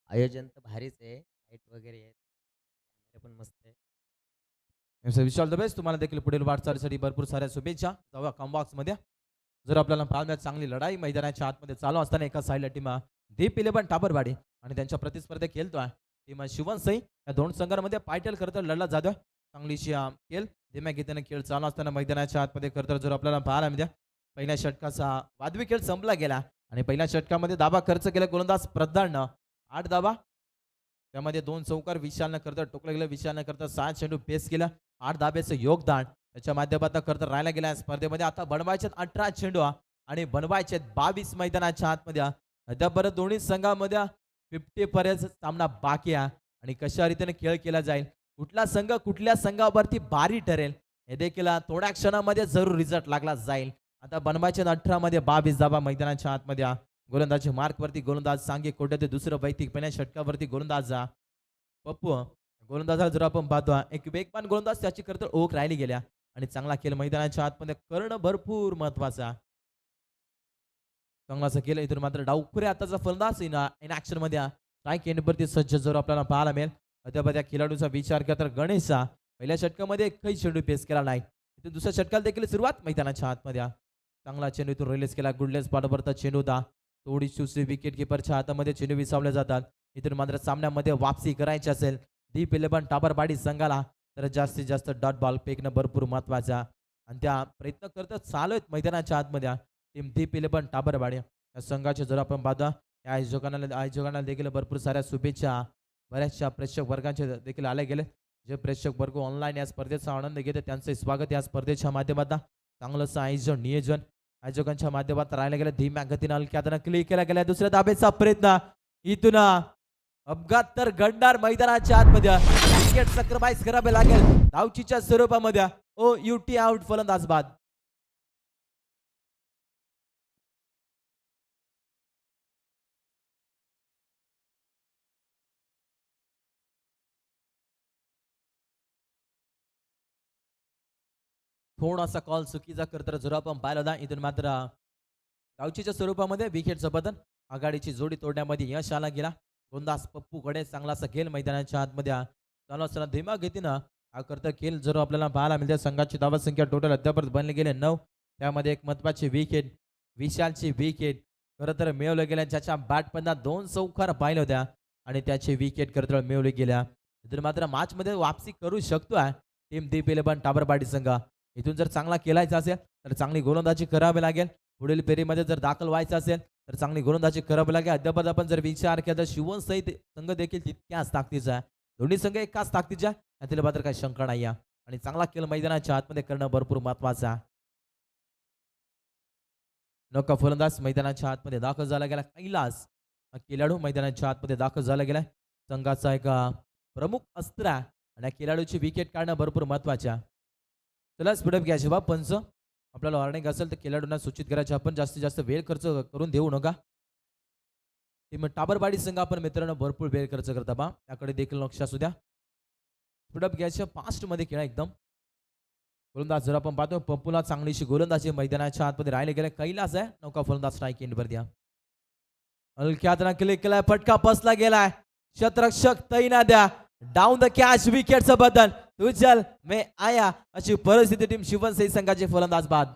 आयोजन तर भारीच आहे. लाईट वगैरे आहे. कॅमेरा पण मस्त आहे. विश ऑल द बेस्ट तुम्हाला देखील पुढील वाटचालीसाठी भरपूर साऱ्या शुभेच्छा जाऊया कॉम्बॉक्स मध्ये जर आपल्याला पाहण्यात चांगली लढाई मैदानाच्या आतमध्ये चालू असताना एका साईडला टीम दीप इलेवन टाबरवाडी आणि त्यांच्या प्रतिस्पर्धे खेळतोय टीम शिवन सई या दोन संघांमध्ये पायटल करत लढला जातोय चांगलीशी खेळ धीम्या गतीने खेळ चालू असताना मैदानाच्या आतमध्ये खरं जर आपल्याला पाहायला मिळते पहिल्या षटकाचा वादवी खेळ संपला गेला आणि पहिल्या षटकामध्ये दाबा खर्च केला गोलंदाज प्रधान 8 दाबा त्यामध्ये 2 चौकार विशालनं करता टोकलं गेलं विशालनं करता 7 चेंडू पेस केला 8 दाब्याचं योगदान त्याच्या माध्यमातून करता राहायला गेल्या स्पर्धेमध्ये आता बनवायचे 18 चेंडू आणि बनवायचे 22 मैदानाच्या आतमध्ये अद्यापर्यंत दोन्ही संघामध्ये 50 पर्यंत सामना बाकी आहे आणि कशा रीतीने खेळ केला जाईल कुठला संघ कुठल्या संघावरती बारी ठरेल हे देखील थोड्या क्षणामध्ये जरूर रिझल्ट लागला जाईल आता बनवायचे 18 मध्ये 22 धाबा मैदानाच्या आतमध्ये गोलंदाजी मार्क वरती गोलंदाज सांगे कोट्याचे दुसरं वैयक्तिक पहिल्या षटकावरती गोलंदाज पप्पू गोलंदाजाला जर आपण पाहतो एक वेगवान गोलंदाज त्याची करता ओळख राहिली गेल्या आणि चांगला खेळ मैदानाच्या आतमध्ये करणं भरपूर महत्वाचा चांगला केलं इथून मात्र डावखुरे आताचा फलंदाज इन ऍक्शन मध्ये स्ट्राईक एंडवरती सज्ज जर आपल्याला पाहायला मिळेल अद्याप त्या खेळाडूचा विचार केला तर गणेशा पहिल्या षटकामध्ये एकही चेंडू पेस केला नाही इथून दुसऱ्या षटकाला देखील सुरुवात मैदानाच्या आतमध्ये चांगला चेंडू इथून रिलीज केला गुडलेस पाठवरता चेंडू दा थोडी सुसरी विकेट किपरच्या हातामध्ये चेंडू विसावले जातात इथून मात्र सामन्यामध्ये वापसी करायची असेल दीप इलेवन टाबरबाडी संघाला तर जास्तीत जास्त डॉट बॉल फेकणं भरपूर महत्वाचा आणि त्या प्रयत्न करत चालू आहेत मैदानाच्या आतमध्ये टीम दीप इलेवन टाबरबाडी या संघाचे जर आपण पाहतो या आयोजकांना देखील भरपूर साऱ्या शुभेच्छा बऱ्याचशा प्रेक्षक वर्गांचे देखील आले गेले जे प्रेक्षक वर्ग ऑनलाईन या स्पर्धेचा आनंद घेते त्यांचे स्वागत या स्पर्धेच्या माध्यमातून चांगलंसं आयोजन नियोजन आयोजकांच्या माध्यमात राहायला गेलं धीम्या गतीनं हलक्यानं क्लिक केला गेला दुसऱ्या दाबेचा प्रयत्न इथून अपघात तर घडणार मैदानाच्या आतमध्ये विकेट सक्रमाईज करावे लागेल धावचीच्या स्वरूपामध्ये ओ युटी आउट फलंदाज बाद थोडासा कॉल चुकीचा करत जर आपण पाहिला होता इथून मात्र गावचीच्या स्वरूपामध्ये विकेटचं बदल आघाडीची जोडी तोडण्यामध्ये यश आला गेला गोंदास पप्पू गडे चांगलासा खेळ मैदानाच्या आतमध्ये चालू असताना धीमा गतीनं हा करता खेळ जर आपल्याला पाहायला मिळते संघाची धावा संख्या टोटल अद्यापर्यंत बनले गेले 9 त्यामध्ये एक महत्वाची विकेट विशालची विकेट खरं तर मिळवले गेल्या ज्याच्या बॅटपन्ना 2 चौकार पाहिल्या होत्या आणि त्याची विकेट खरं मिळवली गेल्या इथून मात्र मॅच मध्ये वापसी करू शकतोय टीम दीप इलेवन टाबरबाडी संघ इथून जर चांगला खेळायचा असेल तर चांगली गोलंदाजी करावी लागेल पुढील फेरीमध्ये जर दाखल व्हायचं असेल तर चांगली गोलंदाजी करावी लागेल अद्याप आपण जर विचार केला तर शिवन सहित संघ देखील तितक्याच ताकदीचा आहे दोन्ही संघ एकाच ताकदीच्या यातील मात्र काही शंका नाही आणि चांगला खेळ मैदानाच्या आतमध्ये करणं भरपूर महत्वाचं आहे नौका फलंदाज मैदानाच्या आतमध्ये दाखल झाला गेला कैलास खेळाडू मैदानाच्या आतमध्ये दाखल झाला गेला संघाचा एक प्रमुख अस्त्र आहे आणि खेळाडूची विकेट काढणं भरपूर महत्वाचे आहे चला स्पीडअप घ्यायचे बा पंच आपल्याला वॉर्निंग असेल तर खेळाडूंना सूचित करायचे आपण जास्तीत जास्त वेळ खर्च करून देऊ नका टीम टाबरबाडी संघ आपण मित्रांनो भरपूर वेळ खर्च करता बा त्याकडे देखील लक्ष असू द्या स्पीडअप घ्यायचं फास्ट मध्ये खेळा एकदम गोलंदाज जर आपण पाहतो पप्पूला चांगलीशी गोलंदाजी मैदानाच्या आतमध्ये राहिले गेले कैलास आहे नौका फलंदाज स्ट्राईक एंडवर द्या हलक्यात क्लिक केलाय फटका बसला गेलाय शतरक्षक तैना द्या डाऊन द कॅच विकेटचं बदल तू चल मे आया अशी परिस्थिती टीम शिवनसई संघाचे फलंदाज बाद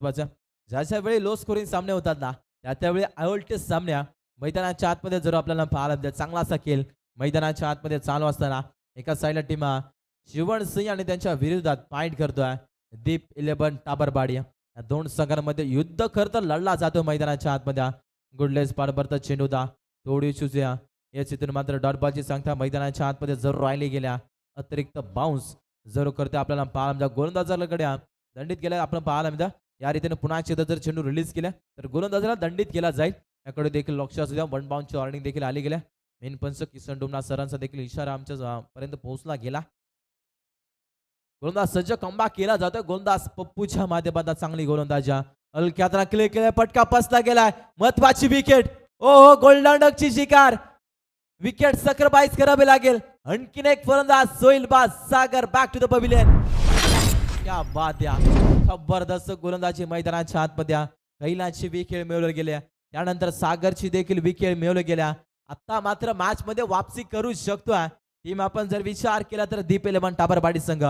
महत्वाचं. ज्याच्या वेळी लो स्कोरिंग सामने होतात ना त्यावेळी व्होल्टेज सामन्या मैदानाच्या आतमध्ये जर आपल्याला पाहायला मिळतात. चांगला असा खेळ मैदानाच्या आतमध्ये चालू असताना एका साईडला टीम शिवण सिंह आणि त्यांच्या विरोधात फाईट करतोय दीप 11 टाबरबाडी. या दोन संघांमध्ये युद्ध खरं तर लढला जातो मैदानाच्या आतमध्ये. गुडलेस पाडबरता चेंडूदा थोडी चुजया या चित्र मात्र डॉट बॉलची संख्या मैदानाच्या आतमध्ये जरूर राहिली गेल्या. अतिरिक्त बाउन्स जरूर करते आपल्याला पाहायला मिळतात. गोलंदाजाकडे दंडित केल्या आपण पाहायला मिळतात. या रीतीने पुन्हा एकदा जर चेंडू रिलीज केला तर गोलंदाजाला दंडित केला जाईल. याकडे देखील लक्ष असू द्या. 1 बाउन्सची वॉर्निंग देखील आली गेल्या. मेन पंच किसन डोमना सरांचा देखील इशारा आमच्या पर्यंत पोहोचला गेला. गोलंदाज सज्ज कमबॅक केला जातोय. गोलंदाज पप्पूच्या माध्यमातून चांगली गोलंदाजा हलक्यात क्लिक केलाय. पटका पसला गेलाय. महत्वाची विकेट. ओहो गोल्डन डकची शिकार. विकेट सॅक्रिफाईस करावी लागेल. आणखीन एक फलंदाज सोईलबाज सागर बॅक टू द पवेलियन. क्या बात या जबरदस्त गोलंदाजी मैदानाच्या आतमध्ये कैलाची विकेट मिळवल्या गेल्या. त्यानंतर सागरची देखील विकेट मिळवल्या गेल्या. आता मात्र मॅच मध्ये वापसी करू शकतोय टीम. आपण जर विचार केला तर दीप 11 टाबरबाडी संघ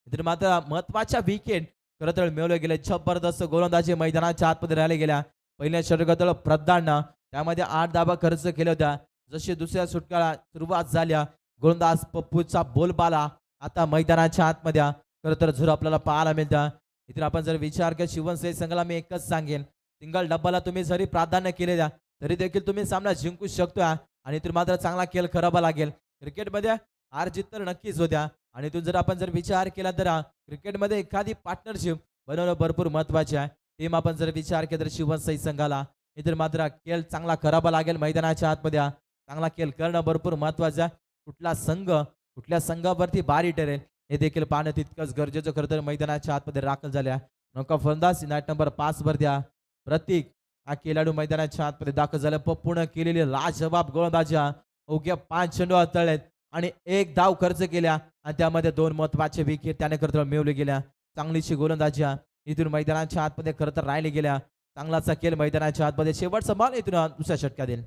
इतर मात्र महत्वाच्या विकेट खरं तर मिळवल्या गेल्या. जबरदस्त गोलंदाजी मैदानाच्या आतमध्ये राहिल्या गेल्या. पहिल्या षटकातलं प्रधान त्यामध्ये 8 धावा खर्च केल्या होत्या. जशी दुसऱ्या षटकाला सुरुवात झाल्या गोलंदाज पप्पूचा बोलबाला आता मैदानाच्या आतमध्ये खरं तर जरूर आपल्याला पाहायला मिळतं. इथे आपण जर विचार केला शिवसेना संघाला मी एकच सांगेन सिंगल डब्बाला तुम्ही जरी प्राधान्य केले द्या तरी देखील तुम्ही सामना जिंकू शकतोय. आणि इथे मात्र चांगला खेळ करावा लागेल. क्रिकेटमध्ये हार जीत तर नक्कीच होत्या आणि इथून जर आपण जर विचार केला तर क्रिकेटमध्ये एखादी पार्टनरशिप बनवणं भरपूर महत्वाचे आहे. टीम आपण जर विचार केला तर शिवसेना संघाला इथे मात्र खेळ चांगला करावा लागेल. मैदानाच्या आतमध्ये चांगला खेळ करणं भरपूर महत्वाचं आहे. कुठला संघ कुठल्या संघावरती बारी ठरेल हे देखील पाहणं तितकंच गरजेचं. खरं तर मैदानाच्या आतमध्ये राखल झाल्या. नौका फलंदाज नाईट नंबर 5 वर द्या प्रतीक हा खेळाडू मैदानाच्या आतमध्ये दाखल झाला. पप्पून केलेली लाजवाब गोलंदाजा अवघ्या 5 चेंडू हाताळलेत आणि 1 धाव खर्च केल्या आणि त्यामध्ये 2 महत्वाचे विकेट त्याने खरं तर मिळवले गेल्या. चांगलीशी गोलंदाजी इथून मैदानाच्या आतमध्ये खरं तर राहिले गेल्या. चांगलाचा खेळ मैदानाच्या आतमध्ये. शेवटचा बॉल इथून दुसऱ्या षटकात येईल.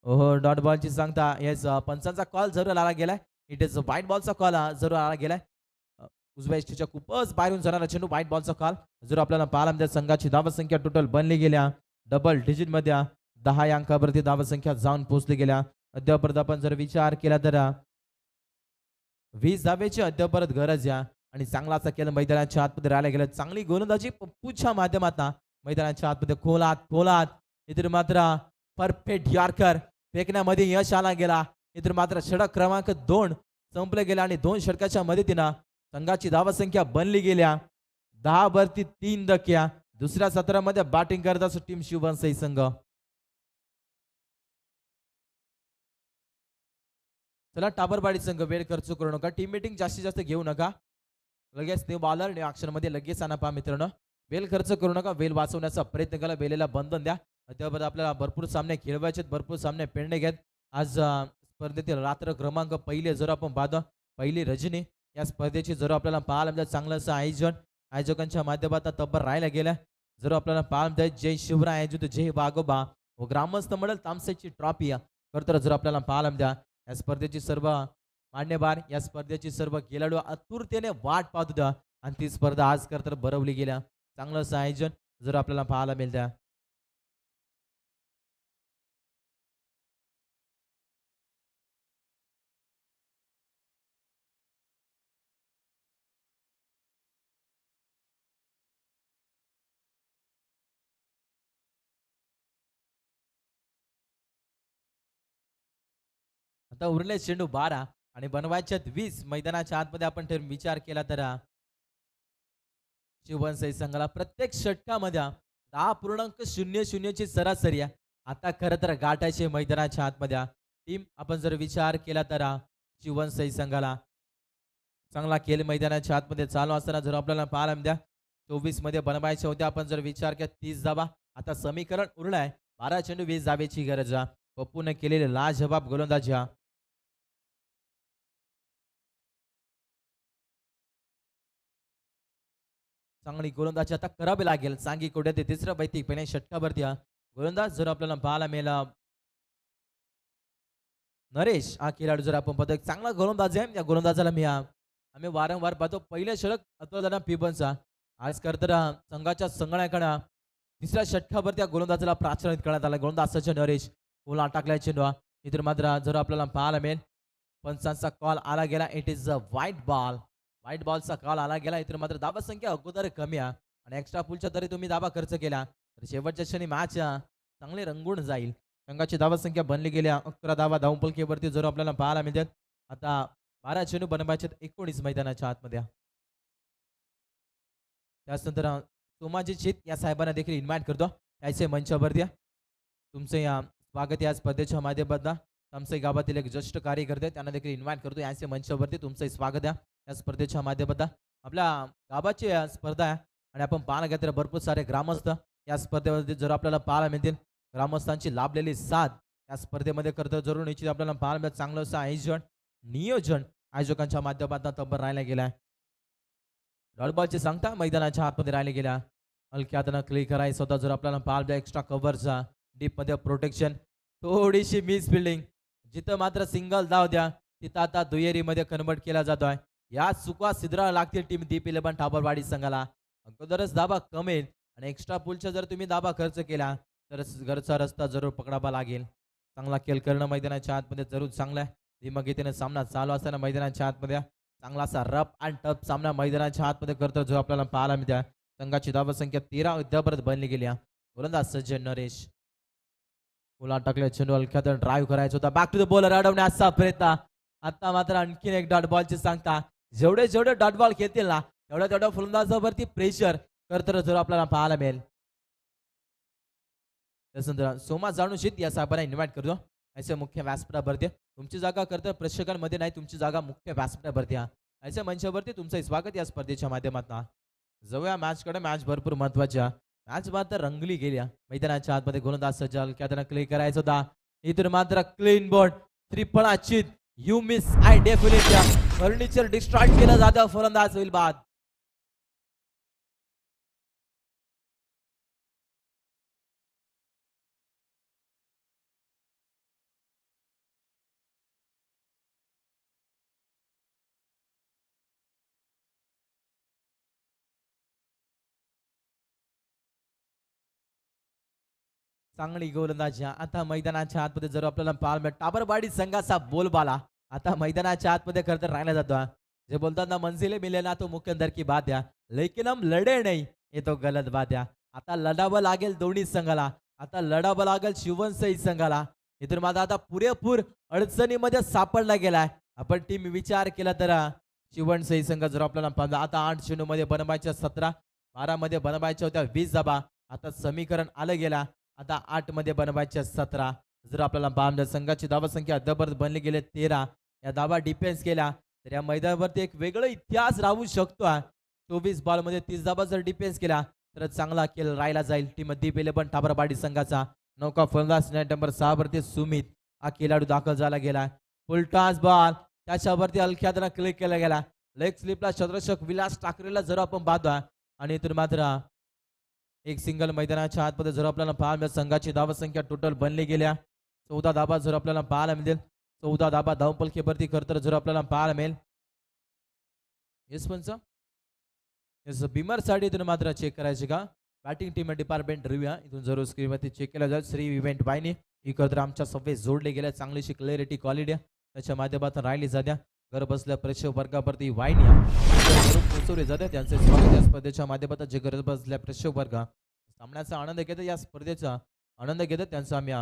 ओहो डॉट बॉलची सांगता येस पंचांचा कॉल जरूर आला गेलाय. इट इज व्हाईट बॉलचा कॉल जरूर आला गेलाय. उजव्या इष्टीच्या खूपच बाहेरून जाणारा चेंडू व्हाईट बॉलचा कॉल जरूर आपल्याला पाहायला मिळते. संघाची धावसंख्या टोटल बनली गेल्या डबल डिजिट मध्ये 10 अंकावरती धावसंख्या जाऊन पोहोचली गेल्या. अद्याप आपण जर विचार केला तर 20 धावेची अद्याप गरज या आणि चांगलाचा खेळ मैदानाच्या आतमध्ये राहायला गेला. चांगली गोलंदाजी पप्पूच्या माध्यमातून मैदानाच्या आतमध्ये खोलात इतर मात्र परफेक्ट यॉर्कर फेकण्यामध्ये यश आला गेला. इतर मात्र षटक क्रमांक 2 संपले गेला आणि 2 षटकाच्या मदतीनं संघाची धावसंख्या बनली गेल्या 10 वरती 3 धक्क्या. दुसऱ्या सत्रामध्ये बॅटिंग करत असो टीम शिवसेना संघ. चला टाबरबाडी संघ वेळ खर्च करू नका. टीम मीटिंग जास्तीत जास्त घेऊ नका. लगेच न्यू बॉलर न्यू ऍक्शन मध्ये लगेच आणा पहा मित्रांनो. वेळ खर्च करू नका. वेळ वाचवण्याचा प्रयत्न करा. वेळेला बंधन द्या. त्यावर आपल्याला भरपूर सामने खेळवायचे भरपूर सामने पेंडिंग आहेत. आज स्पर्धेतील रात्र क्रमांक पहिले जर आपण पाहतो पहिली रजनी या स्पर्धेची जर आपल्याला पाहायला मिळतं चांगलं असं आयोजकांच्या माध्यमातून तब्बल राहायला गेल्या. जर आपल्याला पाहायला मिळतं जय शिवराय आयोजित जय वाघोबा व ग्रामस्थ मंडळ तामसेची ट्रॉफी तर जर आपल्याला पाहायला मिळतं या स्पर्धेची सर्व मान्यवर या स्पर्धेची सर्व खेळाडू आतुरतेने वाट पाहत होत्या आणि ती स्पर्धा आज तर भरवली गेल्या. चांगलं असं आयोजन जर आपल्याला पाहायला मिळतं. आता उरले चेंडू 12 आणि बनवायच्यात 20. मैदानाच्या आतमध्ये आपण विचार केला तर शिवसेना संघाला प्रत्येक षटकामध्ये 10.00 ची सरासरी आता खरं तर गाठायचे मैदानाच्या आतमध्ये. टीम आपण जर विचार केला तर शिवसेना संघाला चांगला खेळ मैदानाच्या आतमध्ये चालू असताना जर आपल्याला पाहायला द्या 24 मध्ये बनवायचे होते. आपण जर विचार केला 30 धावा आता समीकरण उरलाय 12 चेंडू 20 धावेची गरज. पप्पूने केलेले लाजवाब गोलंदाजी चांगली गोलंदाजी आता करावी लागेल. सांगी कोड्यात तिसऱ्या बैठी पहिल्या षटकावरती गोलंदाज जर आपल्याला पाहायला मिळाला नरेश हा खेळाडू जर आपण पाहतो चांगला गोलंदाज आहे. या गोलंदाजाला आम्ही वारंवार पाहतो पहिल्या षटक अतुलदादा पिबनचा आज तर संघाच्या संगणकानं तिसऱ्या षटकावर त्या गोलंदाजाला प्राचार्य करण्यात आला. गोलंदाज सचिन नरेश बोला टाकलाय चेंडू. इतर मात्र जर आपल्याला पाहायला मिळेल पंचांचा कॉल आला गेला. It is a white ball. White बॉलचा कॉल आला गेला. इतर मात्र धाबा संख्या अगोदर कमी आहे आणि एक्स्ट्रा पुलच्या तरी तुम्ही धाबा खर्च केला तर शेवटच्या क्षणी मॅच चांगली रंगून जाईल. संघाची धावा संख्या बनली गेल्या 11 धावा धावपलकीवरती जर आपल्याला पाहायला मिळतात. आता 12 चेंडू बनवायचे 19 मैदानाच्या आतमध्ये. त्यानंतर सोमाजी चित या साहेबांना देखील इन्व्हाइट करतो याचे मंचावरती. तुमचे या स्वागत या स्पर्धेच्या माध्यमातून तामसई गावातील एक ज्येष्ठ कार्यकर्ते त्यांना देखील इन्व्हाइट करतो याचे मंचावरती. तुमचं स्वागत आहे या स्पर्धेच्या माध्यमातून. आपल्या गावाची स्पर्धा आहे आणि आपण पाहायला गेलं तर भरपूर सारे ग्रामस्थ या स्पर्धेमध्ये जर आपल्याला पाहायला मिळतील. ग्रामस्थांची लाभलेली साथ या स्पर्धेमध्ये करतं जरूर निश्चित आपल्याला पाहायला मिळत. चांगलं असं आयोजन नियोजन आयोजकांच्या माध्यमातून तब्बर राहिला गेला. डॉटबॉलची सांगता मैदानाच्या आतमध्ये राहिले गेल्या. हलक्या हातानं क्लिक करायचं होता जर आपल्याला पाहायला एक्स्ट्रा कव्हरचा डीप मध्ये प्रोटेक्शन थोडीशी मिस फिल्डिंग. जिथं मात्र सिंगल धाव द्या तिथं आता दुहेरीमध्ये कन्वर्ट केला जातोय. या चुका सिद्रा लागतील टीम दीप 11 ठाबरवाडी संघाला. अगोदरच धाबा कमेल आणि एक्स्ट्रा पुलच्या जर तुम्ही धाबा खर्च केला तर घरचा रस्ता जरूर पकडावा लागेल. चांगला खेळ करणं मैदानाच्या आतमध्ये जरूर चांगला आहे. धीमगतीने सामना चालू असताना मैदानाच्या आतमध्ये चांगला असा रफ अँड टफ सामना मैदानाच्या आतमध्ये करतो जो आपल्याला पाहायला मिळते. संघाची धावा संख्या 13 अद्यापर्यंत बनली गेली. गोलंदाज सज्जन नरेश बोला टाकले चेंडू हलक्यात ड्राईव्ह करायचा होता. बॅक टू द बॉलर अडवण्याचा प्रयत्न. आता मात्र आणखीन एक डॉट बॉलची सांगता. जेवढे डॉट बॉल खेळतील ना तेवढ्या फलंदाजावरती प्रेशर करत जर आपल्याला पाहायला मिळेल. त्यानंतर सोमा जाणूशीत या साहेबांना इन्व्हाइट करतो ऐसे मुख्य व्यासपीठावरती. तुमची जागा करतं प्रेक्षकांमध्ये नाही, तुमची जागा मुख्य व्यासपीठावरती. ऐसे मंचावरती तुमचं स्वागत या स्पर्धेच्या माध्यमातून. जाऊया मॅचकडे. मॅच भरपूर महत्वाच्या. मॅच मात्र रंगली गेल्या मैदानाच्या आतमध्ये. गोलंदाज सज्जल त्यानं क्लिक करायचं होता. इथून मात्र clean board triphala Achit you miss I definitely furniture destroy केलं जातं. फलंदाज होईल बाद. चांगली गोलंदाजी आता मैदानाच्या आतमध्ये जर आपल्याला पाहायला टाबरवाडी संघाचा बोलबाला आता मैदानाच्या आतमध्ये खरं तर राहिला जातो. जे बोलतात ना मंजिले मिले ना तो मुख्य अंदर की बात है लेकिन हम लढे नाही हे तो गलत बात है. आता लढावं लागेल दोन्ही संघाला. आता लढावं लागेल शिवनसई संघाला. इथून माझा आता पुरेपूर अडचणीमध्ये सापडला गेलाय. आपण टीम विचार केला तर शिवनसई संघ जर आपल्याला पाहिलं आता 8 चेंडू मध्ये बनवायच्या 17, 12 मध्ये बनवायच्या होत्या 20 धाबा. आता समीकरण आलं गेला. आता 8 मध्ये बनवायच्या 17. जर आपल्याला पाहिलं संघाची धावा संख्या अद्यापर्यंत बनली गेले 13. या धावा डिफेन्स केला तर या मैदानावरती एक वेगळा इतिहास राहू शकतो. 24 बॉल मध्ये 30 धावा जर डिफेन्स केला तर चांगला खेळ राहिला जाईल. टीम दीप 11 ठाबरवाडी संघाचा. नौका फलंदाज नेट नंबर 6 वरती सुमित हा खेळाडू दाखल झाला गेला. फुल टॉस बॉल त्याच्यावरती हलक्यात क्लिक केला गेला. लेग स्लिपला चंद्रशेखर विलास ठाकरेला जर आपण पाहतो आणि इथून मात्र एक सिंगल मैदानाच्या आतमध्ये जर आपल्याला पाहायला संघाची धावा संख्या टोटल बनली गेल्या 14 धाबा जर आपल्याला पाहायला मिळेल. 14 धाबा धावपलकीवरती खरतर जर आपल्याला पाहायला मिळेल. येस पंच येस बिमर साठी इथून मात्र चेक करायचे का बॅटिंग टीम डिपार्टमेंट रिव्ह्यू इथून जरूर स्क्रीनवरती चेक केला जाईल. श्री इव्हेंट वाहिनी ही खरतर आमच्या सव्वे जोडले गेल्या. चांगलीशी क्लॅरिटी क्वालिटी त्याच्या माध्यमातून राहिली जात्या. घर बसल्या प्रेक्षक वर्गावरती वाहिनी पोहोचवली जाते. त्यांचे स्वागत या स्पर्धेच्या माध्यमातून जे घर बसल्या प्रेक्षक वर्ग सामन्याचा आनंद घेतात या स्पर्धेचा आनंद घेतात त्यांचं आम्ही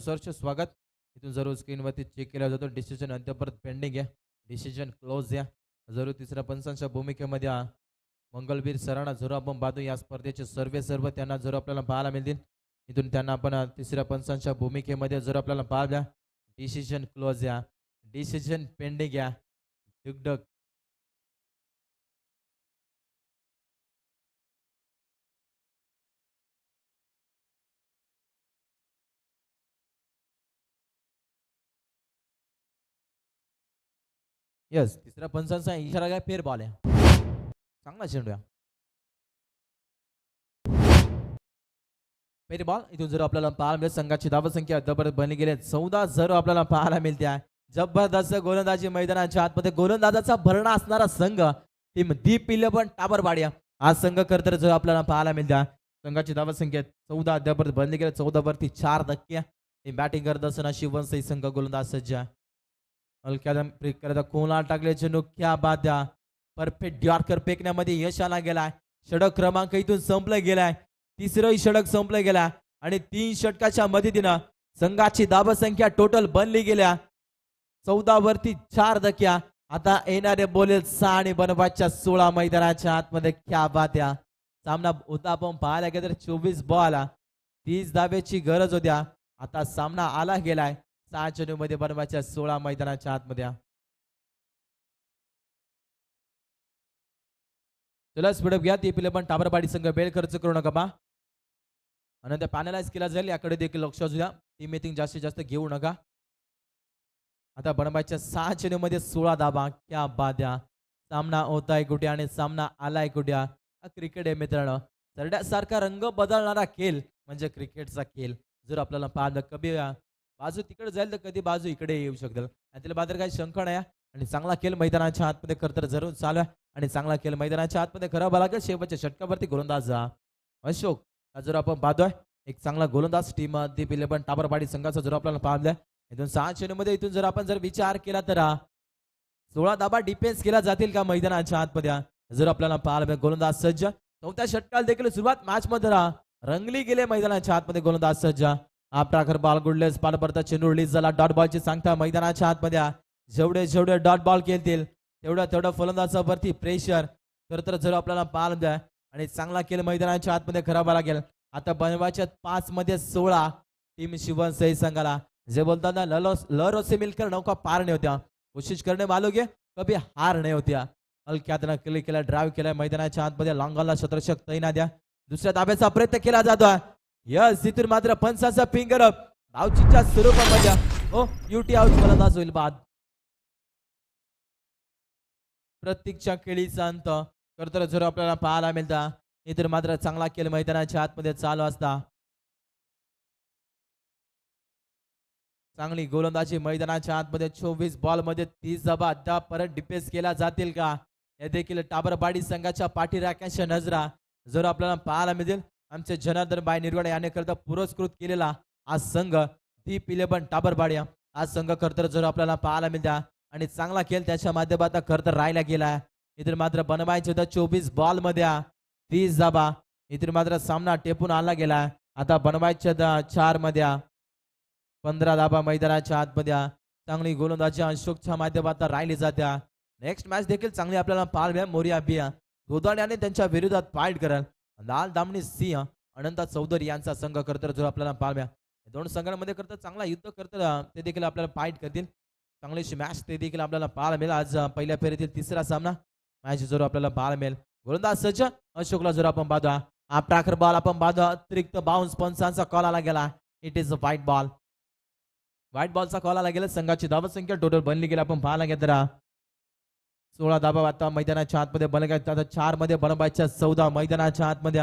सर्च स्वागत इथून जरूर स्क्रीनवरती चेक केला जातो. डिसिजन अद्यापर्यंत पेंडिंग आहे. डिसिजन क्लोज आहे. जरूर तिसऱ्या पंचांच्या भूमिकेमध्ये मंगलवीर सरांना जरूर आपण पाहतो. या स्पर्धेचे सर्व त्यांना जरूर आपल्याला पाहायला मिळतील. इथून त्यांना आपण तिसऱ्या पंचांच्या भूमिकेमध्ये जर आपल्याला पाहिल्या डिसिजन क्लोज या डिसिजन पेंडिंग या डुगडग यस तिसऱ्या पंचांचा इशारा काय फेर बॉल आहे. चांगला चेंडू आहे. फेर बॉल इथून जर आपल्याला पाहायला मिळेल संघाची धावा संख्या अद्यापर्यंत बनली गेली 14 जर आपल्याला पाहायला मिळते आहे. जबरदस्त गोलंदाजी मैदानाच्या आतमध्ये गोलंदाजाचा भरणा असणारा संघ टीम दीप 11 ठाबरवाडी आज संघ खरं तर जो आपल्याला पाहायला मिळतात संघाची धावा संख्या 14 अद्यापर्यंत बनली गेली 14 वरती 4 धक्के बॅटिंग करत असताना शिवनसई संघ गोलंदाज सज्ज हलक्या कोला टाकले चेंडू क्या बाद्या परफेक्ट यॉर्कर फेकण्यामध्ये यश आला गेलाय षटक क्रमांक इथून संपला गेलाय तिसरंही षटक संपलं गेला आणि 3 षटकाच्या मदतीनं संघाची धावा संख्या टोटल बनली गेल्या 14 वरती 4 धक्क्या आता येणारे बोलेल 6 आणि बनवायच्या 16 मैदानाच्या आतमध्ये क्या बात्या सामना होता आपण पाहायला गेलं तर 24 बॉल 30 धाब्याची गरज होत्या आता सामना आला गेलाय 6 चेंडू मध्ये बनवायच्या 16 मैदानाच्या आतमध्ये चला स्पीडअप घ्या ती पिले पण टाबरपाडी संघ वेळ खर्च करू नका बा आणि त्या पॅनलाइज केला जाईल याकडे देखील लक्ष असू द्या टीम मीटिंग जास्तीत जास्त घेऊ नका आता बनवायच्या 6 चेंडू मध्ये 16 धाबा क्या बाद्या सामना होताय कुठे आणि सामना आलाय कुठे क्रिकेट आहे मित्रांनो सरड्यासारखा रंग बदलणारा खेळ म्हणजे क्रिकेटचा खेळ जर आपल्याला पाहिलं कधी बाजू तिकडे जाईल तर कधी बाजू इकडे येऊ शकते त्याला मात्र काही शंका नाही आणि चांगला खेळ मैदानाच्या आतमध्ये खरं तर जरूर चालू आहे आणि चांगला खेळ मैदानाच्या आतमध्ये खराब लागेल शेवटच्या षटकावरती गोलंदाज अशोक जर आपण पाहतोय एक चांगला गोलंदाज टीम दीप 11 टाबरपाडी संघाचा जर आपल्याला पाहिलं इथून 6 चेंडूमध्ये इथून जर आपण विचार केला तर 16 धाबा डिफेन्स केला जातील का मैदानाच्या आतमध्ये जर आपल्याला पाहायला गोलंदाज सज्ज 4थ्या षटकाला देखील सुरुवात मॅच मध्ये रंगली गेले मैदानाच्या आतमध्ये गोलंदाज सज्ज आपटाकर बॉल गुडलेस पाल परत चेंडू रिलीज झाला डॉट बॉलची सांगता मैदानाच्या आतमध्ये जेवढे डॉट बॉल खेळतील तेवढं फलंदाजावरती प्रेशर तर जर आपल्याला पाहायला द्या आणि चांगला खेळ मैदानाच्या आतमध्ये करावा लागेल आता बनवायच्या 5 मध्ये 16 टीम शिवनसई संघाला जे बोलताना लहरों से मिलकर नौका पार नहीं होत्या कोशिश करने वालों के कभी हार नहीं होत्या हलक्यातनं क्लिक केला ड्राईव्ह केला मैदानाच्या आतमध्ये लॉंगॉनला क्षेत्ररक्षक तैनात द्या दुसऱ्या धाब्याचा प्रयत्न केला जातोय यस इथून मात्र पंचाचा फिंगर धावचीच्या स्वरूपामध्ये हो युटी आउट फलंदाज होईल बाद प्रत्येकच्या खेळीचा अंत खरं जर आपल्याला पाहायला मिळता इतर मात्र चांगला खेळ मैदानाच्या आतमध्ये चालू असता चांगली गोलंदाजी मैदानाच्या आतमध्ये 24 बॉल मध्ये 30 धाबा अद्याप परत डिफेन्स केला जातील का हे देखील टाबरपाडी संघाच्या पाठीराख्यांच्या नजरा जर आपल्याला पाहायला मिळेल आमचे जनार्दन बाय निर्वाडे याने करता पुरस्कृत केलेला आज संघ दीप 11 टाबरपाडी आज संघ खरं जर आपल्याला पाहायला मिळता आणि चांगला खेळ त्याच्या माध्यमातून खरं तर राहिला गेला इतर मात्र बनवायचे होता 24 बॉल मध्ये 30 धाबा इतर मात्र सामना टेपून आला गेला आता बनवायचे 4 मध्ये 15 धाबा मैदानाच्या आतमध्ये चांगली गोलंदाजी अशोकच्या माध्यमातून राहिली जात्या नेक्स्ट मॅच देखील चांगली आपल्याला पाहायला मोरिया बिया गोदाड्याने त्यांच्या विरोधात फाईट करेल लाल दामणी सिंह अनंत चौधरी यांचा संघ करतर जो आपल्याला पाहाव्या दोन संघांमध्ये करता चांगला युद्ध करता ते देखील आपल्याला फाईट करतील चांगलीशी मॅच ते देखील आपल्याला पाहायला मिळेल आज पहिल्या फेरीतील तिसरा सामना मॅच जर आपल्याला पाहायला मिळेल गोलंदाज सज्ज अशोकला जर आपण पाहतो आपटाकर बॉल आपण पाहतो अतिरिक्त बाउन्स पंचांचा कॉल आला गेला इट इज अ व्हाईट बॉलचा कॉल आला गेला संघाची धावा संख्या टोटल बनली गेली आपण पाहायला गेलं तर 16 धाबा आता मैदानाच्या आतमध्ये बनले आता 4 मध्ये बनवायच्या 14 मैदानाच्या आतमध्ये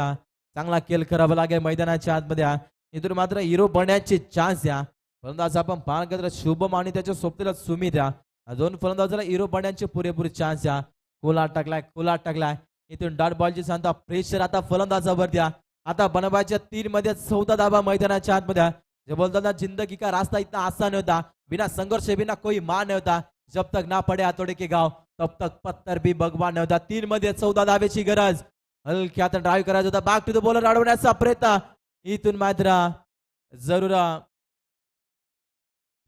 चांगला खेळ करावा लागेल मैदानाच्या आतमध्ये इथून मात्र हिरो बनण्याचे चान्स या फलंदाज आपण पाहायला गेलं शुभम आणि त्याच्या सोबतीला सुमित या दोन फलंदाजाला हिरो बनण्याचे पुरेपूर चान्स या कोला टाकलाय इथून डॉट बॉलची सांगता प्रेशर आता फलंदाजावर द्या आता बनवायच्या 3 मध्ये 14 धाबा मैदानाच्या आतमध्ये जे बोलताना जिंदगी का रास्ता इतना आसान होता बिना संघर्ष बिना कोई मान नहीं होता जब तक ना पड़े हाथोड़े के गाव तब तक पत्थर भी भगवान नहीं होता 3 मध्ये 14 धाब्याची गरज हलक्यात ड्राईव्ह करायचा होता बॅक टू द बॉलर अडवण्याचा प्रयत्न इथून मात्र जरूर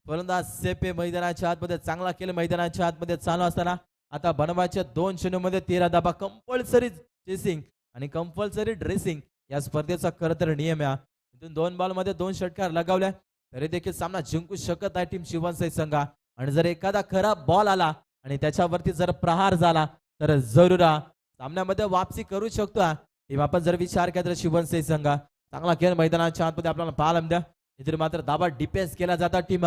फलंदाज सेपे मैदानाच्या आतमध्ये चांगला खेळ मैदानाच्या आतमध्ये चालू असताना आता बनवायच्या 2 चेंडूमध्ये 13 धाबा कंपल्सरी चेसिंग आणि कंपल्सरी ड्रेसिंग या स्पर्धेचा खरं तर नियम आहे इथून 2 बॉल मध्ये 2 षटकार लगावल्या तरी देखील सामना जिंकू शकत आहे टीम शिवनसई संघ आणि जर एखादा खराब बॉल आला आणि त्याच्यावरती जर प्रहार झाला तर जरूर सामन्यामध्ये वापसी करू शकतो टीम आपण जर विचार केला तर शिवनसई संघ चांगला खेळ मैदानाच्या आतमध्ये आपल्याला पाहायला मिळतं इथे मात्र धाबा डिफेन्स केला जातात टीम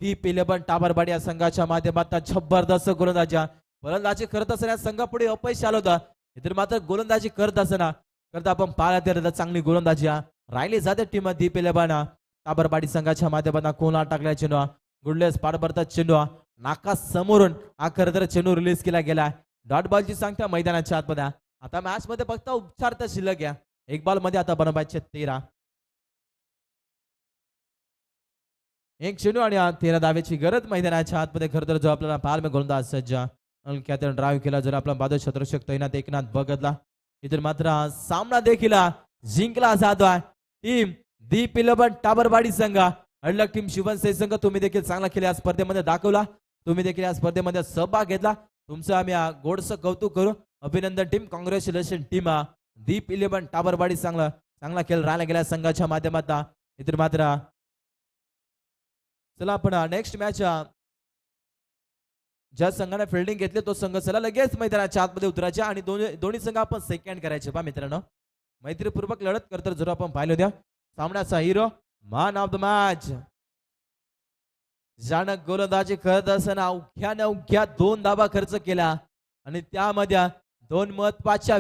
दीप 11 टाबरपाडी या संघाच्या माध्यमातून जबरदस्त गोलंदाजी करत असताना संघापुढे अपयश आलं होतं इथे मात्र गोलंदाजी करत असताना करता आपण पाहायला चांगली गोलंदाजी राहिली जाते टीम दीप 11 टाबरपाडी संघाच्या माध्यमातून कोला टाकल्या चेंडू गुडलेस पाडबरता चेंडू नाका समोरून खरं तर चेंडू रिलीज केला गेला डॉट बॉलची सांगता मैदानाच्या आतमध्ये आता मॅच मध्ये फक्त उपचार तर शिल्लक घ्या. एक बॉल मध्ये आता बनवायचे 13. एक चेंडू आणि 13 धावेची गरज मैदानाच्या आतमध्ये. खरं तर जो आपल्याला पाहायला गोलंदाज सज्ज हलक्यातून ड्राईव्ह केला. जर आपला बादल शत्रुषक तैनात एकनाथ बघतला इतर मात्र सामना देखील जिंकला जातोय. टीम दीप 11 टाबरवाडी संघ अडलक टीम शिवनसेन संघ तुम्ही देखील चांगला खेळ या स्पर्धेमध्ये दाखवला. तुम्ही देखील या स्पर्धेमध्ये सहभाग घेतला. तुमचं आम्ही गोडसं कौतुक करू. अभिनंदन team. Congratulation team. Deep 11 Tabarwadi चांगला खेळ राहिला गेला संघाच्या माध्यमातून. इतर मात्र चला आपण नेक्स्ट मॅच ज्या संघाने फिल्डिंग घेतली तो संघ चला लगेच मैदानाच्या आतमध्ये उतरायचे आणि दोन्ही संघ आपण सेकंड करायचे. पहा मित्रांनो मैत्रीपूर्वक लढत करतर जर आपण पाहिलं द्या. सामन्याचा hero man of the match ज्यानं गोलंदाजी करत असताना अवघ्या 2 धावा खर्च केला आणि त्यामध्ये 2 महत्वाच्या